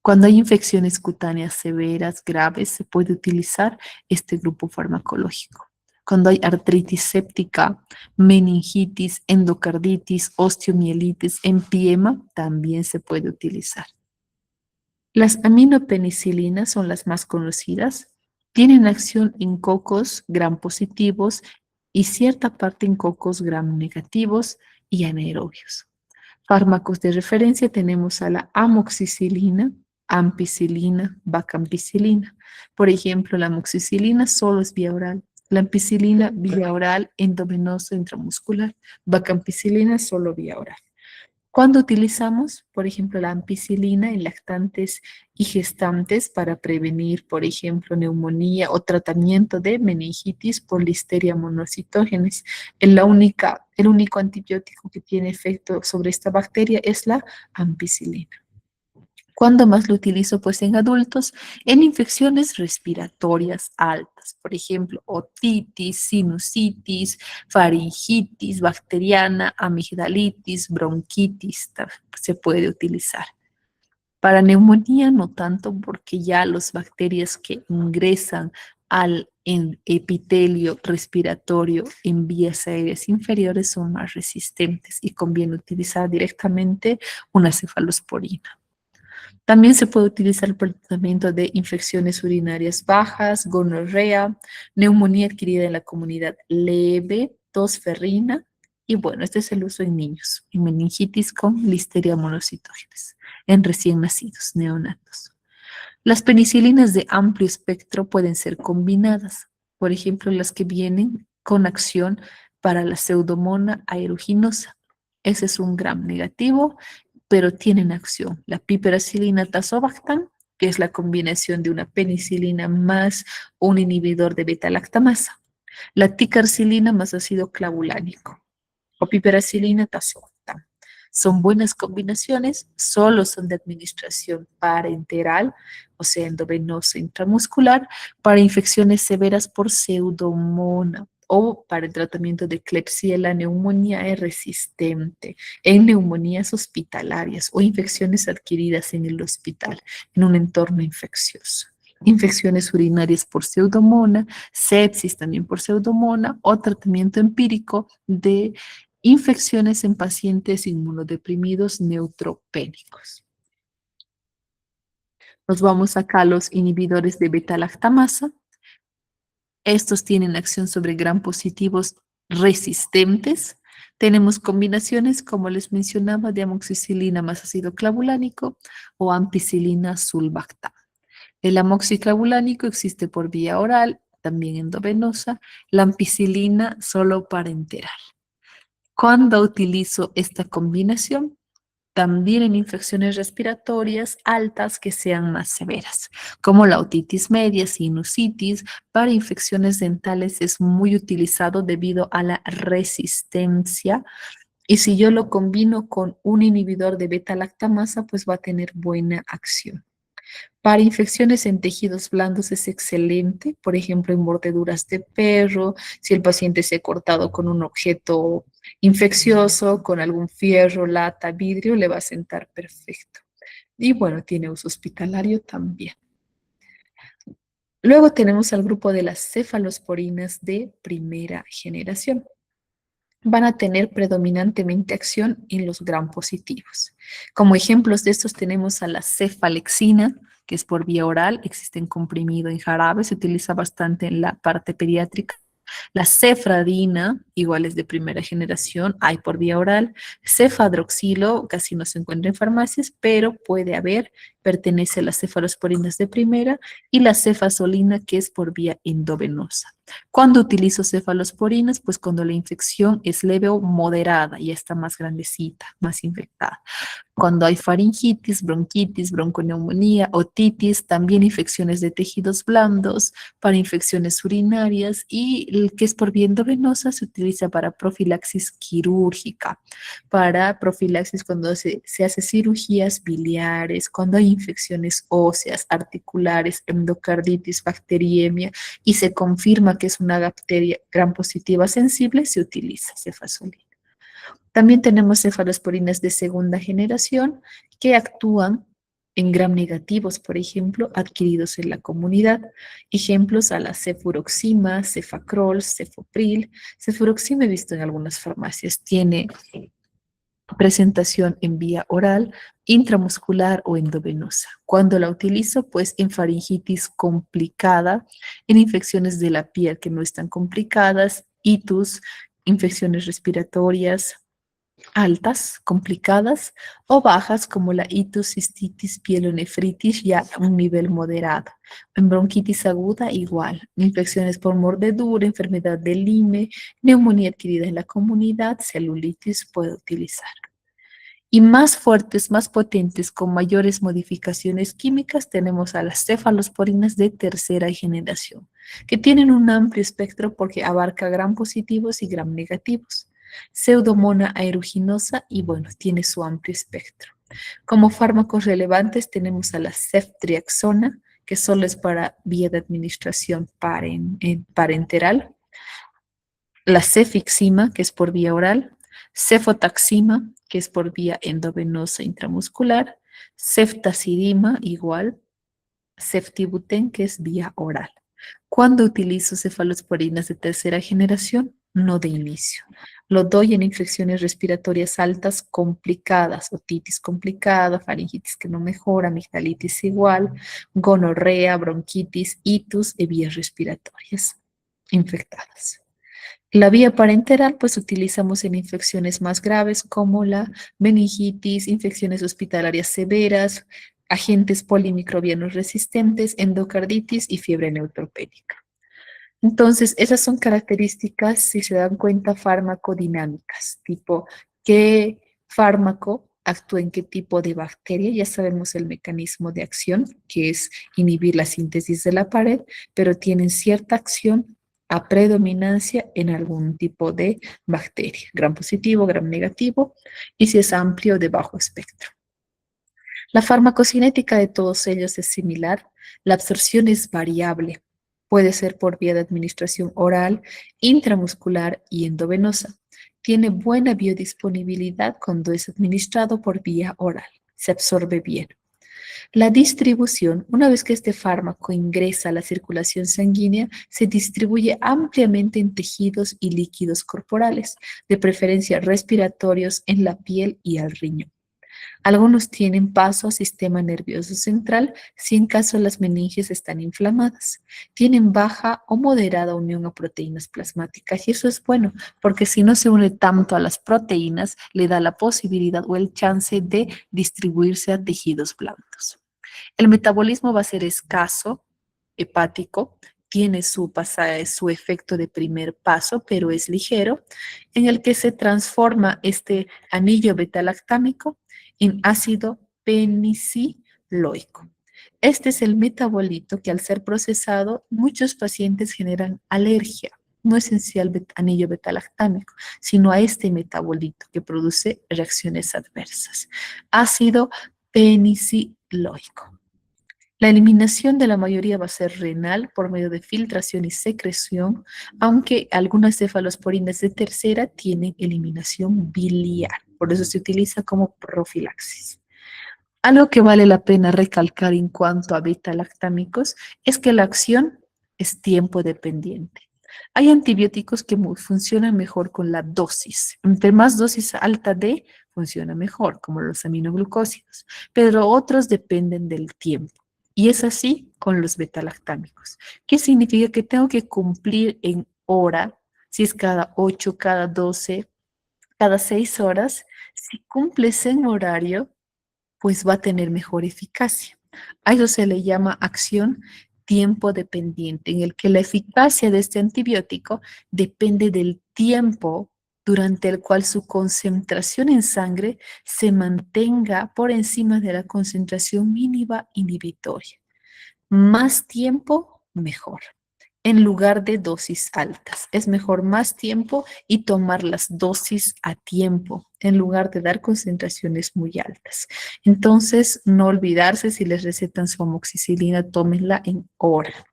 Cuando hay infecciones cutáneas severas, graves, se puede utilizar este grupo farmacológico. Cuando hay artritis séptica, meningitis, endocarditis, osteomielitis, empiema, también se puede utilizar. Las aminopenicilinas son las más conocidas. Tienen acción en cocos gram positivos y cierta parte en cocos gram negativos y anaerobios. Fármacos de referencia tenemos a la amoxicilina, ampicilina, vacampicilina. Por ejemplo, la amoxicilina solo es vía oral, la ampicilina vía oral, endovenoso, intramuscular, vacampicilina solo vía oral. Cuando utilizamos, por ejemplo, la ampicilina en lactantes y gestantes para prevenir, por ejemplo, neumonía o tratamiento de meningitis por Listeria monocytogenes. El único antibiótico que tiene efecto sobre esta bacteria es la ampicilina. ¿Cuándo más lo utilizo? Pues en adultos, en infecciones respiratorias altas, por ejemplo, otitis, sinusitis, faringitis bacteriana, amigdalitis, bronquitis, se puede utilizar. Para neumonía no tanto porque ya las bacterias que ingresan al epitelio respiratorio en vías aéreas inferiores son más resistentes y conviene utilizar directamente una cefalosporina. También se puede utilizar para el tratamiento de infecciones urinarias bajas, gonorrea, neumonía adquirida en la comunidad leve, tos ferrina. Y bueno, este es el uso en niños, en meningitis con Listeria monocytogenes, en recién nacidos, neonatos. Las penicilinas de amplio espectro pueden ser combinadas, por ejemplo, las que vienen con acción para la Pseudomonas aeruginosa. Ese es un gram negativo, pero tienen acción. La piperacilina tazobactam, que es la combinación de una penicilina más un inhibidor de beta-lactamasa. La ticarcilina más ácido clavulánico o piperacilina tazobactam. Son buenas combinaciones, solo son de administración parenteral, o sea, endovenosa intramuscular, para infecciones severas por pseudomonas o para el tratamiento de Klebsiella pneumoniae resistente, en neumonías hospitalarias o infecciones adquiridas en el hospital, en un entorno infeccioso. Infecciones urinarias por pseudomonas, sepsis también por pseudomonas o tratamiento empírico de infecciones en pacientes inmunodeprimidos neutropénicos. Nos vamos acá a los inhibidores de beta-lactamasa. Estos tienen acción sobre gram positivos resistentes. Tenemos combinaciones, como les mencionaba, de amoxicilina más ácido clavulánico o ampicilina sulbactam. El amoxiclavulánico existe por vía oral, también endovenosa. La ampicilina solo parenteral. Cuando utilizo esta combinación, también en infecciones respiratorias altas que sean más severas, como la otitis media, sinusitis. Para infecciones dentales es muy utilizado debido a la resistencia. Y si yo lo combino con un inhibidor de beta-lactamasa, pues va a tener buena acción. Para infecciones en tejidos blandos es excelente, por ejemplo, en mordeduras de perro, si el paciente se ha cortado con un objeto infeccioso, con algún fierro, lata, vidrio, le va a sentar perfecto. Y bueno, tiene uso hospitalario también. Luego tenemos al grupo de las cefalosporinas de primera generación. Van a tener predominantemente acción en los gram positivos. Como ejemplos de estos tenemos a la cefalexina, que es por vía oral, existe en comprimido en jarabe, se utiliza bastante en la parte pediátrica. La cefradina, igual es de primera generación, hay por vía oral. Cefadroxilo, casi no se encuentra en farmacias, pero puede haber, pertenece a las cefalosporinas de primera. Y la cefazolina, que es por vía endovenosa. ¿Cuándo utilizo cefalosporinas? Pues cuando la infección es leve o moderada, ya está más grandecita, más infectada. Cuando hay faringitis, bronquitis, bronconeumonía, otitis, también infecciones de tejidos blandos, para infecciones urinarias, y el que es por vía endovenosa se utiliza para profilaxis quirúrgica, para profilaxis cuando se hace cirugías biliares, cuando hay infecciones óseas, articulares, endocarditis, bacteriemia, y se confirma que es una bacteria gram positiva sensible, se utiliza cefazolina. También tenemos cefalosporinas de segunda generación que actúan en gram negativos, por ejemplo, adquiridos en la comunidad. Ejemplos a la cefuroxima, cefacrol, cefopril. Cefuroxima he visto en algunas farmacias, tiene presentación en vía oral, intramuscular o endovenosa. Cuando la utilizo, pues en faringitis complicada, en infecciones de la piel que no están complicadas, itus, infecciones respiratorias altas, complicadas, o bajas como la itus, cistitis, pielonefritis ya a un nivel moderado. En bronquitis aguda igual, infecciones por mordedura, enfermedad de Lyme, neumonía adquirida en la comunidad, celulitis puede utilizar. Y más fuertes, más potentes, con mayores modificaciones químicas, tenemos a las cefalosporinas de tercera generación, que tienen un amplio espectro porque abarca gram positivos y gram negativos. Pseudomonas aeruginosa y bueno, tiene su amplio espectro. Como fármacos relevantes tenemos a la ceftriaxona, que solo es para vía de administración parenteral, la cefixima, que es por vía oral, cefotaxima, que es por vía endovenosa intramuscular, ceftazidima, igual, ceftibuten, que es vía oral. ¿Cuándo utilizo cefalosporinas de tercera generación? No de inicio. Lo doy en infecciones respiratorias altas complicadas, otitis complicada, faringitis que no mejora, amigdalitis igual, gonorrea, bronquitis, itus y vías respiratorias infectadas. La vía parenteral, pues utilizamos en infecciones más graves como la meningitis, infecciones hospitalarias severas, agentes polimicrobianos resistentes, endocarditis y fiebre neutropénica. Entonces, esas son características, si se dan cuenta, farmacodinámicas, tipo qué fármaco actúa en qué tipo de bacteria. Ya sabemos el mecanismo de acción, que es inhibir la síntesis de la pared, pero tienen cierta acción a predominancia en algún tipo de bacteria, gram positivo, gram negativo, y si es amplio, de bajo espectro. La farmacocinética de todos ellos es similar. La absorción es variable. Puede ser por vía de administración oral, intramuscular y endovenosa. Tiene buena biodisponibilidad cuando es administrado por vía oral. Se absorbe bien. La distribución, una vez que este fármaco ingresa a la circulación sanguínea, se distribuye ampliamente en tejidos y líquidos corporales, de preferencia respiratorios, en la piel y al riñón. Algunos tienen paso al sistema nervioso central si en caso las meninges están inflamadas. Tienen baja o moderada unión a proteínas plasmáticas y eso es bueno porque si no se une tanto a las proteínas, le da la posibilidad o el chance de distribuirse a tejidos blandos. El metabolismo va a ser escaso, hepático, tiene su efecto de primer paso, pero es ligero, en el que se transforma este anillo betalactámico en ácido peniciloico. Este es el metabolito que al ser procesado, muchos pacientes generan alergia. No esencial anillo betalactámico, sino a este metabolito que produce reacciones adversas. Ácido peniciloico. La eliminación de la mayoría va a ser renal por medio de filtración y secreción, aunque algunas cefalosporinas de tercera tienen eliminación biliar. Por eso se utiliza como profilaxis. Algo que vale la pena recalcar en cuanto a beta-lactámicos es que la acción es tiempo dependiente. Hay antibióticos que funcionan mejor con la dosis. Entre más dosis alta de, funciona mejor, como los aminoglucósidos, pero otros dependen del tiempo. Y es así con los beta-lactámicos. ¿Qué significa? Que tengo que cumplir en hora, si es cada 8, cada 12, cada 6 horas. Si cumples en horario, pues va a tener mejor eficacia. A eso se le llama acción tiempo dependiente, en el que la eficacia de este antibiótico depende del tiempo durante el cual su concentración en sangre se mantenga por encima de la concentración mínima inhibitoria. Más tiempo, mejor. en lugar de dosis altas. Es mejor más tiempo y tomar las dosis a tiempo en lugar de dar concentraciones muy altas. Entonces, no olvidarse si les recetan su amoxicilina, tómenla en hora.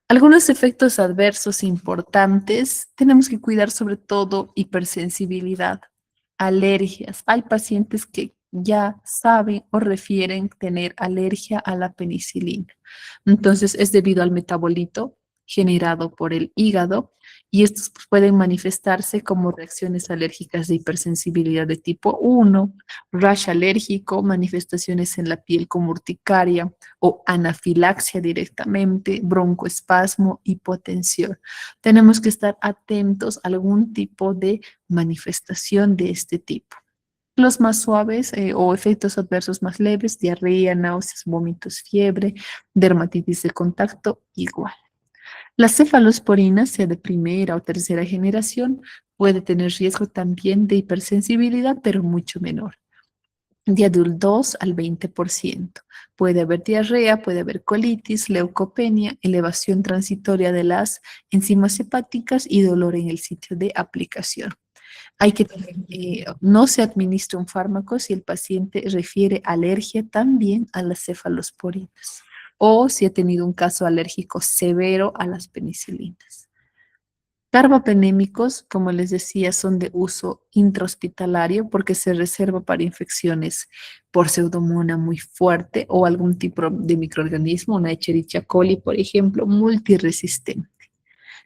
Algunos efectos adversos importantes, tenemos que cuidar sobre todo hipersensibilidad, alergias. Hay pacientes que ya saben o refieren tener alergia a la penicilina. Entonces es debido al metabolito generado por el hígado y estos pueden manifestarse como reacciones alérgicas de hipersensibilidad de tipo 1, rash alérgico, manifestaciones en la piel como urticaria o anafilaxia directamente, broncoespasmo, hipotensión. Tenemos que estar atentos a algún tipo de manifestación de este tipo. Los más suaves o efectos adversos más leves, diarrea, náuseas, vómitos, fiebre, dermatitis de contacto, igual. La cefalosporina, sea de primera o tercera generación, puede tener riesgo también de hipersensibilidad, pero mucho menor, de 2 al 20%. Puede haber diarrea, puede haber colitis, leucopenia, elevación transitoria de las enzimas hepáticas y dolor en el sitio de aplicación. Hay que no se administra un fármaco si el paciente refiere alergia también a las cefalosporinas o si ha tenido un caso alérgico severo a las penicilinas. Carbapenémicos, como les decía, son de uso intrahospitalario porque se reserva para infecciones por pseudomonas muy fuerte o algún tipo de microorganismo, una Escherichia coli, por ejemplo, multiresistente.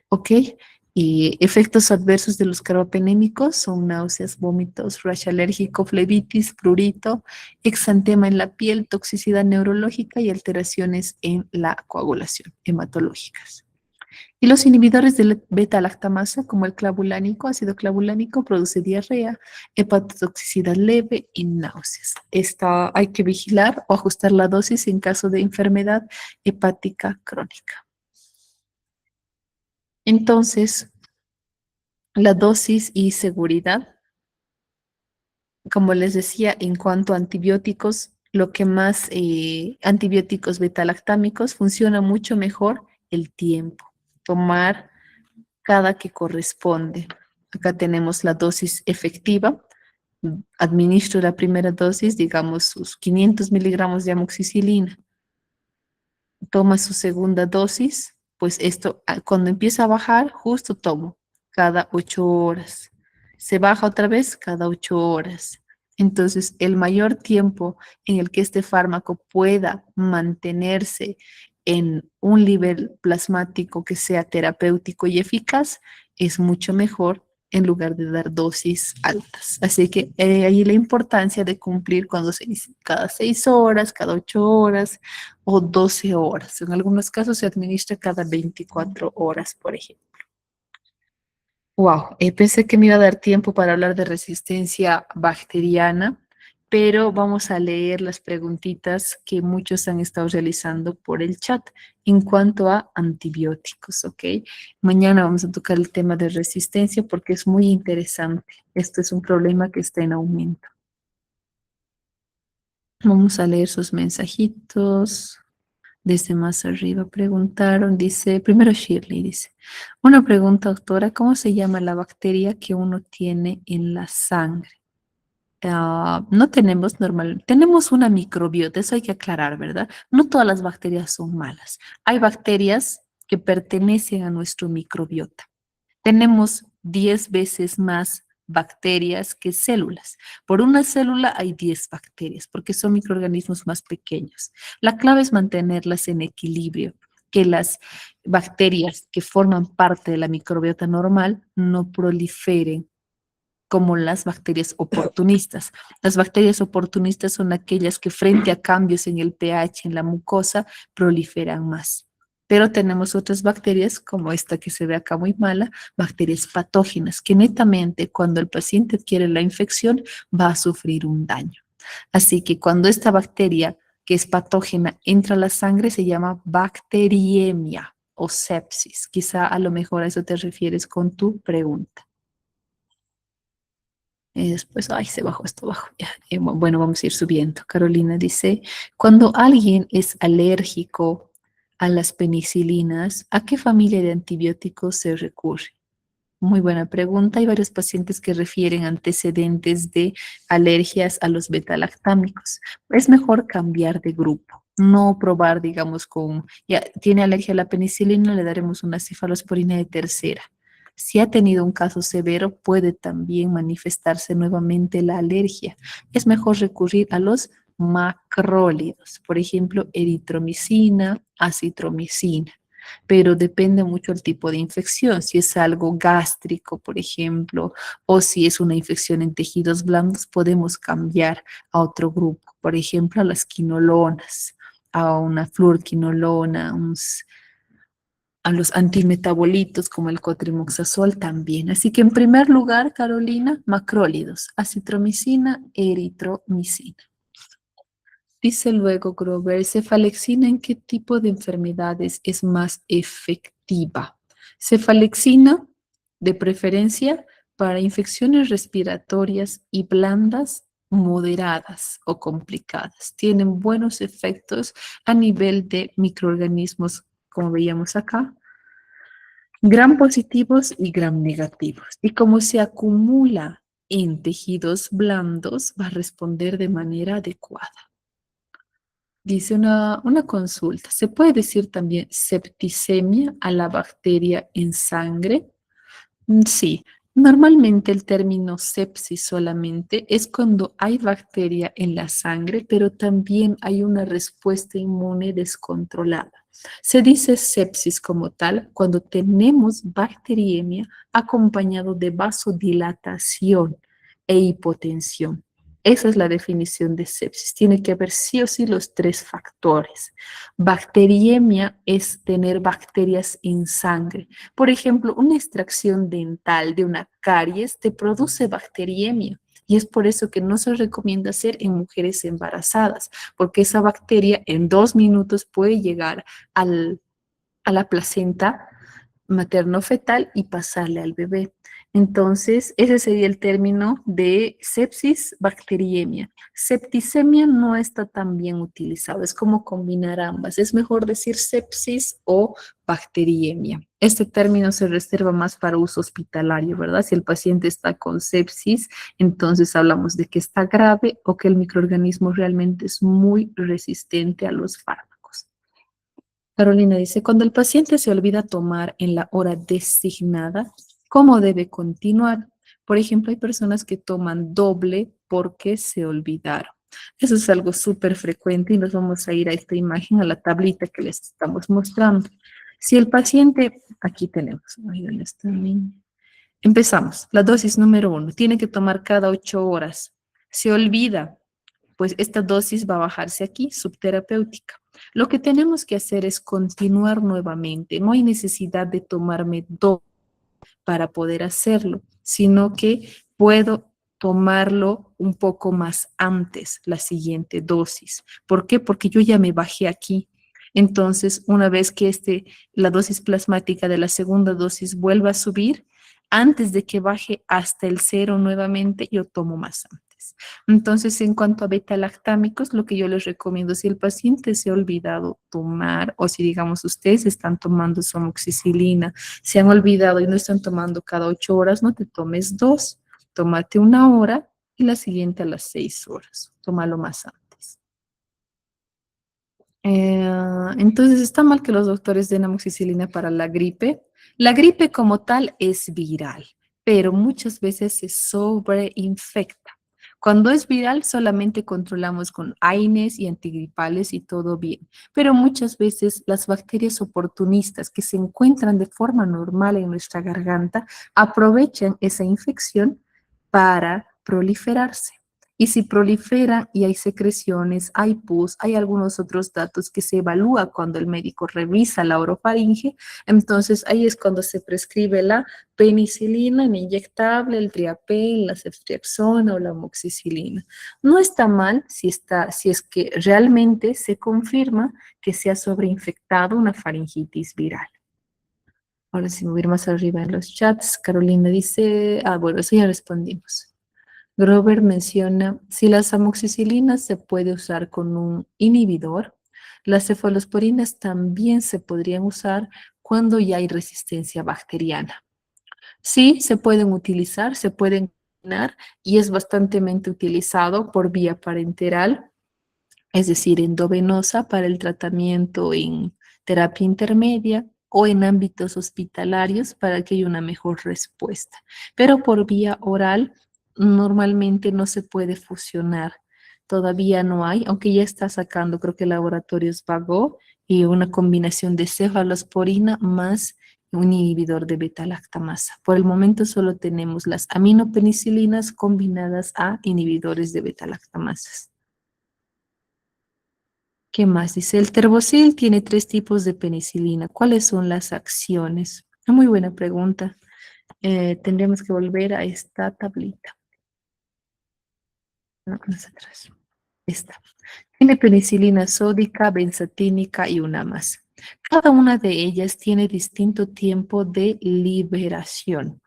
¿Ok? Y efectos adversos de los carbapenémicos son náuseas, vómitos, rash alérgico, flebitis, prurito, exantema en la piel, toxicidad neurológica y alteraciones en la coagulación, hematológicas. Y los inhibidores de beta-lactamasa, como el clavulánico, ácido clavulánico, produce diarrea, hepatotoxicidad leve y náuseas. Esta hay que vigilar o ajustar la dosis en caso de enfermedad hepática crónica. Entonces, la dosis y seguridad, como les decía, en cuanto a antibióticos, lo que más antibióticos betalactámicos funciona mucho mejor el tiempo. Tomar cada que corresponde. Acá tenemos la dosis efectiva. Administro la primera dosis, digamos, sus 500 miligramos de amoxicilina. Toma su segunda dosis, pues esto, cuando empieza a bajar, justo tomo cada 8 horas. Se baja otra vez cada 8 horas. Entonces, el mayor tiempo en el que este fármaco pueda mantenerse en un nivel plasmático que sea terapéutico y eficaz es mucho mejor en lugar de dar dosis altas. Así que ahí la importancia de cumplir cuando se dice cada 6 horas, cada 8 horas o 12 horas. En algunos casos se administra cada 24 horas, por ejemplo. Wow, pensé que me iba a dar tiempo para hablar de resistencia bacteriana, pero vamos a leer las preguntitas que muchos han estado realizando por el chat en cuanto a antibióticos, ¿ok? Mañana vamos a tocar el tema de resistencia porque es muy interesante. Esto es un problema que está en aumento. Vamos a leer sus mensajitos. Desde más arriba preguntaron, dice, primero Shirley dice, una pregunta, doctora, ¿cómo se llama la bacteria que uno tiene en la sangre? No tenemos tenemos una microbiota, eso hay que aclarar, ¿verdad? No todas las bacterias son malas. Hay bacterias que pertenecen a nuestro microbiota. Tenemos 10 veces más bacterias que células. Por una célula hay 10 bacterias porque son microorganismos más pequeños. La clave es mantenerlas en equilibrio, que las bacterias que forman parte de la microbiota normal no proliferen como las bacterias oportunistas. Las bacterias oportunistas son aquellas que frente a cambios en el pH, en la mucosa, proliferan más. Pero tenemos otras bacterias, como esta que se ve acá muy mala, bacterias patógenas, que netamente cuando el paciente adquiere la infección va a sufrir un daño. Así que cuando esta bacteria que es patógena entra a la sangre se llama bacteriemia o sepsis. Quizá a lo mejor a eso te refieres con tu pregunta. Y después, ay, se bajó esto abajo. Ya. Bueno, vamos a ir subiendo. Carolina dice, cuando alguien es alérgico a las penicilinas, ¿a qué familia de antibióticos se recurre? Muy buena pregunta. Hay varios pacientes que refieren antecedentes de alergias a los betalactámicos. Es mejor cambiar de grupo, no probar, digamos, con, ya tiene alergia a la penicilina, le daremos una cefalosporina de tercera. Si ha tenido un caso severo, puede también manifestarse nuevamente la alergia. Es mejor recurrir a los macrólidos, por ejemplo, eritromicina, acitromicina, pero depende mucho el tipo de infección. Si es algo gástrico, por ejemplo, o si es una infección en tejidos blandos, podemos cambiar a otro grupo, por ejemplo, a las quinolonas, a una fluorquinolona, a los antimetabolitos como el cotrimoxazol también. Así que en primer lugar, Carolina, macrólidos, acitromicina, eritromicina. Dice luego Grover, cefalexina, ¿en qué tipo de enfermedades es más efectiva? Cefalexina, de preferencia, para infecciones respiratorias y blandas moderadas o complicadas. Tienen buenos efectos a nivel de microorganismos, como veíamos acá, gram positivos y gram negativos. Y como se acumula en tejidos blandos, va a responder de manera adecuada. Dice una consulta. ¿Se puede decir también septicemia a la bacteria en sangre? Sí. Normalmente el término sepsis solamente es cuando hay bacteria en la sangre, pero también hay una respuesta inmune descontrolada. Se dice sepsis como tal cuando tenemos bacteriemia acompañado de vasodilatación e hipotensión. Esa es la definición de sepsis. Tiene que haber sí o sí los tres factores. Bacteriemia es tener bacterias en sangre. Por ejemplo, una extracción dental de una caries te produce bacteriemia. Y es por eso que no se recomienda hacer en mujeres embarazadas, porque esa bacteria en 2 minutos puede llegar a la placenta materno-fetal y pasarle al bebé. Entonces, ese sería el término de sepsis, bacteriemia. Septicemia no está tan bien utilizado, es como combinar ambas. Es mejor decir sepsis o bacteriemia. Este término se reserva más para uso hospitalario, ¿verdad? Si el paciente está con sepsis, entonces hablamos de que está grave o que el microorganismo realmente es muy resistente a los fármacos. Carolina dice, cuando el paciente se olvida tomar en la hora designada, ¿cómo debe continuar? Por ejemplo, hay personas que toman doble porque se olvidaron. Eso es algo súper frecuente y nos vamos a ir a esta imagen, a la tablita que les estamos mostrando. Si el paciente, aquí tenemos, ay, ¿dónde está mi? Empezamos, la dosis número 1, tiene que tomar cada 8 horas. Se olvida, pues esta dosis va a bajarse aquí, subterapéutica. Lo que tenemos que hacer es continuar nuevamente. No hay necesidad de tomarme dos para poder hacerlo, sino que puedo tomarlo un poco más antes, la siguiente dosis. ¿Por qué? Porque yo ya me bajé aquí. Entonces, una vez que la dosis plasmática de la segunda dosis vuelva a subir, antes de que baje hasta el cero nuevamente, yo tomo más antes. Entonces, en cuanto a beta-lactámicos, lo que yo les recomiendo, si el paciente se ha olvidado tomar, o si digamos ustedes están tomando su amoxicilina, se han olvidado y no están tomando cada 8 horas, no te tomes dos, tómate 1 hora y la siguiente a las 6 horas. Tómalo más antes. Entonces, está mal que los doctores den amoxicilina para la gripe. La gripe como tal es viral, pero muchas veces se sobreinfecta. Cuando es viral, solamente controlamos con AINES y antigripales y todo bien. Pero muchas veces las bacterias oportunistas que se encuentran de forma normal en nuestra garganta aprovechan esa infección para proliferarse. Y si proliferan y hay secreciones, hay pus, hay algunos otros datos que se evalúa cuando el médico revisa la orofaringe, entonces ahí es cuando se prescribe la penicilina, el inyectable, el Triapen, la ceftriaxona o la amoxicilina. No está mal si es que realmente se confirma que se ha sobreinfectado una faringitis viral. Ahora sí me voy a ir más arriba en los chats. Carolina dice, bueno, eso ya respondimos. Grover menciona, si las amoxicilinas se puede usar con un inhibidor, Las cefalosporinas también se podrían usar cuando ya hay resistencia bacteriana. Sí, se pueden utilizar, se pueden combinar y es bastante utilizado por vía parenteral, es decir, endovenosa para el tratamiento en terapia intermedia o en ámbitos hospitalarios para que haya una mejor respuesta. Pero por vía oral normalmente no se puede fusionar. Todavía no hay, aunque ya está sacando, creo que laboratorios Vago y una combinación de cefalosporina más un inhibidor de beta-lactamasa. Por el momento solo tenemos las aminopenicilinas combinadas a inhibidores de beta-lactamasas. ¿Qué más? Dice, el terbosil tiene tres tipos de penicilina. ¿Cuáles son las acciones? Una muy buena pregunta. Tendríamos que volver a esta tablita. No, más atrás. Esta. Tiene penicilina sódica, benzatínica y una más. Cada una de ellas tiene distinto tiempo de liberación.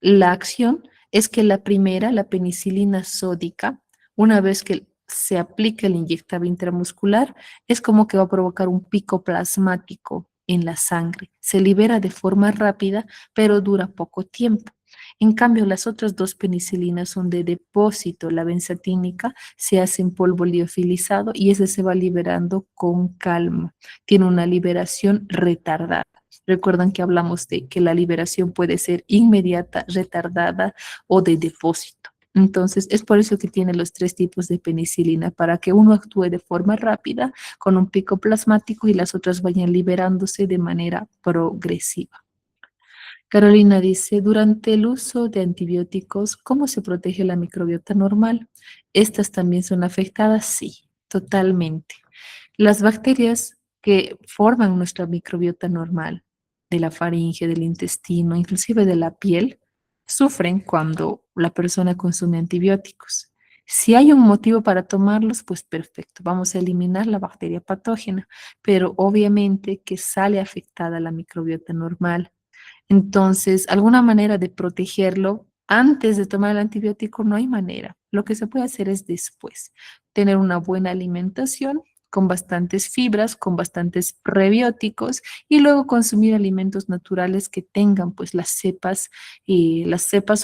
La acción es que la primera, la penicilina sódica, una vez que se aplica el inyectable intramuscular, es como que va a provocar un pico plasmático en la sangre. Se libera de forma rápida, pero dura poco tiempo. En cambio, las otras dos penicilinas son de depósito. La benzatínica se hace en polvo liofilizado y ese se va liberando con calma. Tiene una liberación retardada. Recuerdan que hablamos de que la liberación puede ser inmediata, retardada o de depósito. Entonces, es por eso que tiene los tres tipos de penicilina, para que uno actúe de forma rápida, con un pico plasmático y las otras vayan liberándose de manera progresiva. Carolina dice, durante el uso de antibióticos, ¿cómo se protege la microbiota normal? ¿Estas también son afectadas? Sí, totalmente. Las bacterias que forman nuestra microbiota normal, de la faringe, del intestino, inclusive de la piel, sufren cuando la persona consume antibióticos. Si hay un motivo para tomarlos, pues perfecto, vamos a eliminar la bacteria patógena, pero obviamente que sale afectada la microbiota normal. Entonces, alguna manera de protegerlo antes de tomar el antibiótico no hay manera. Lo que se puede hacer es después tener una buena alimentación con bastantes fibras, con bastantes prebióticos y luego consumir alimentos naturales que tengan pues las cepas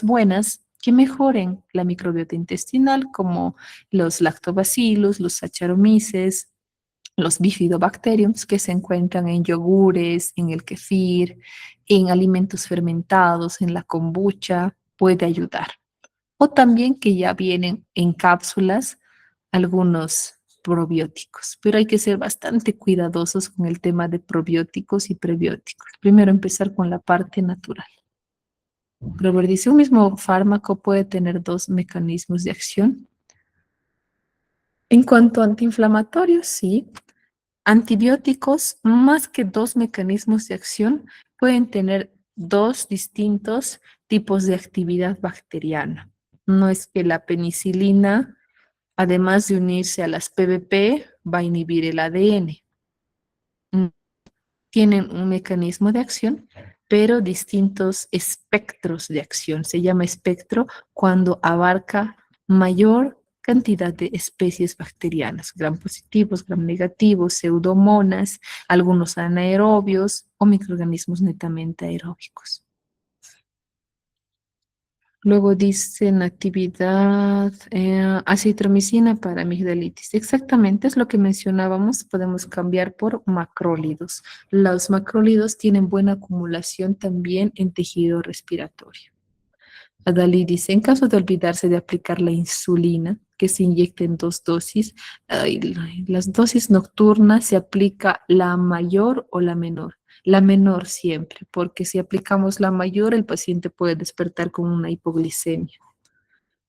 buenas que mejoren la microbiota intestinal como los lactobacillus, los Saccharomyces, los bifidobacteriums que se encuentran en yogures, en el kefir, en alimentos fermentados, en la kombucha, puede ayudar. O también que ya vienen en cápsulas algunos probióticos, pero hay que ser bastante cuidadosos con el tema de probióticos y prebióticos. Primero empezar con la parte natural. Robert dice, un mismo fármaco puede tener dos mecanismos de acción. En cuanto a antiinflamatorios, sí. Antibióticos, más que dos mecanismos de acción, pueden tener dos distintos tipos de actividad bacteriana. No es que la penicilina, además de unirse a las PBP, va a inhibir el ADN. Tienen un mecanismo de acción, pero distintos espectros de acción. Se llama espectro cuando abarca mayor cantidad de especies bacterianas, gram positivos, gram negativos, pseudomonas, algunos anaerobios o microorganismos netamente aeróbicos. Luego dicen actividad acitromicina para amigdalitis. Exactamente, es lo que mencionábamos. Podemos cambiar por macrólidos. Los macrólidos tienen buena acumulación también en tejido respiratorio. Adalí dice, en caso de olvidarse de aplicar la insulina, que se inyecta en dos dosis, las dosis nocturnas se aplica la mayor o la menor. La menor siempre, porque si aplicamos la mayor, el paciente puede despertar con una hipoglicemia.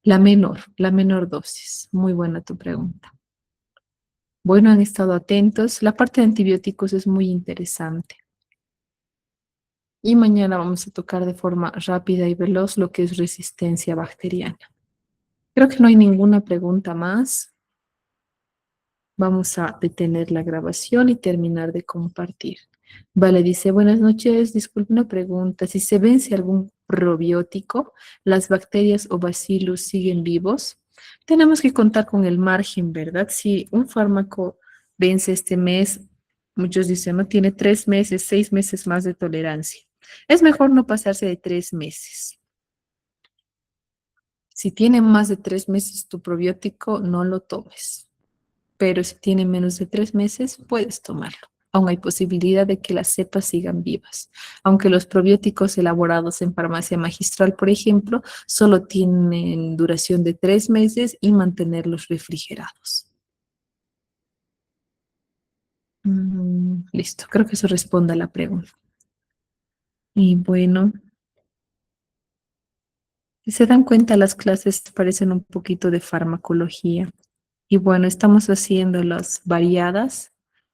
La menor dosis. Muy buena tu pregunta. Bueno, han estado atentos. La parte de antibióticos es muy interesante. Y mañana vamos a tocar de forma rápida y veloz lo que es resistencia bacteriana. Creo que no hay ninguna pregunta más. Vamos a detener la grabación y terminar de compartir. Vale, dice, buenas noches, disculpe una pregunta. Si se vence algún probiótico, ¿las bacterias o bacilos siguen vivos? Tenemos que contar con el margen, ¿verdad? Si un fármaco vence este mes, muchos dicen, no tiene 3 meses, 6 meses más de tolerancia. Es mejor no pasarse de 3 meses. Si tiene más de 3 meses tu probiótico, no lo tomes. Pero si tiene menos de 3 meses, puedes tomarlo. Aún hay posibilidad de que las cepas sigan vivas. Aunque los probióticos elaborados en farmacia magistral, por ejemplo, solo tienen duración de 3 meses y mantenerlos refrigerados. Listo, creo que eso responde a la pregunta. Y bueno, si se dan cuenta, las clases parecen un poquito de farmacología. Y bueno, estamos haciéndolas variadas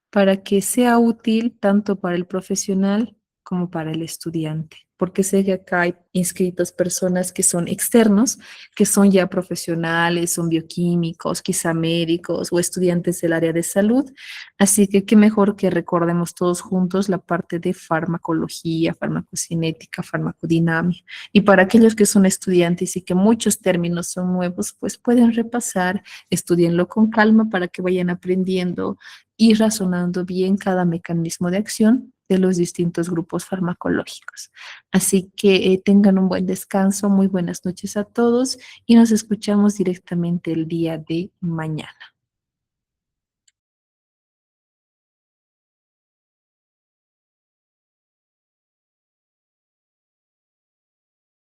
para que sea útil tanto para el profesional como para el estudiante. Porque sé que acá hay inscritas personas que son externos, que son ya profesionales, son bioquímicos, quizá médicos o estudiantes del área de salud. Así que qué mejor que recordemos todos juntos la parte de farmacología, farmacocinética, farmacodinámica. Y para aquellos que son estudiantes y que muchos términos son nuevos, pues pueden repasar, estudienlo con calma para que vayan aprendiendo y razonando bien cada mecanismo de acción de los distintos grupos farmacológicos. Así que tengan un buen descanso, muy buenas noches a todos y nos escuchamos directamente el día de mañana.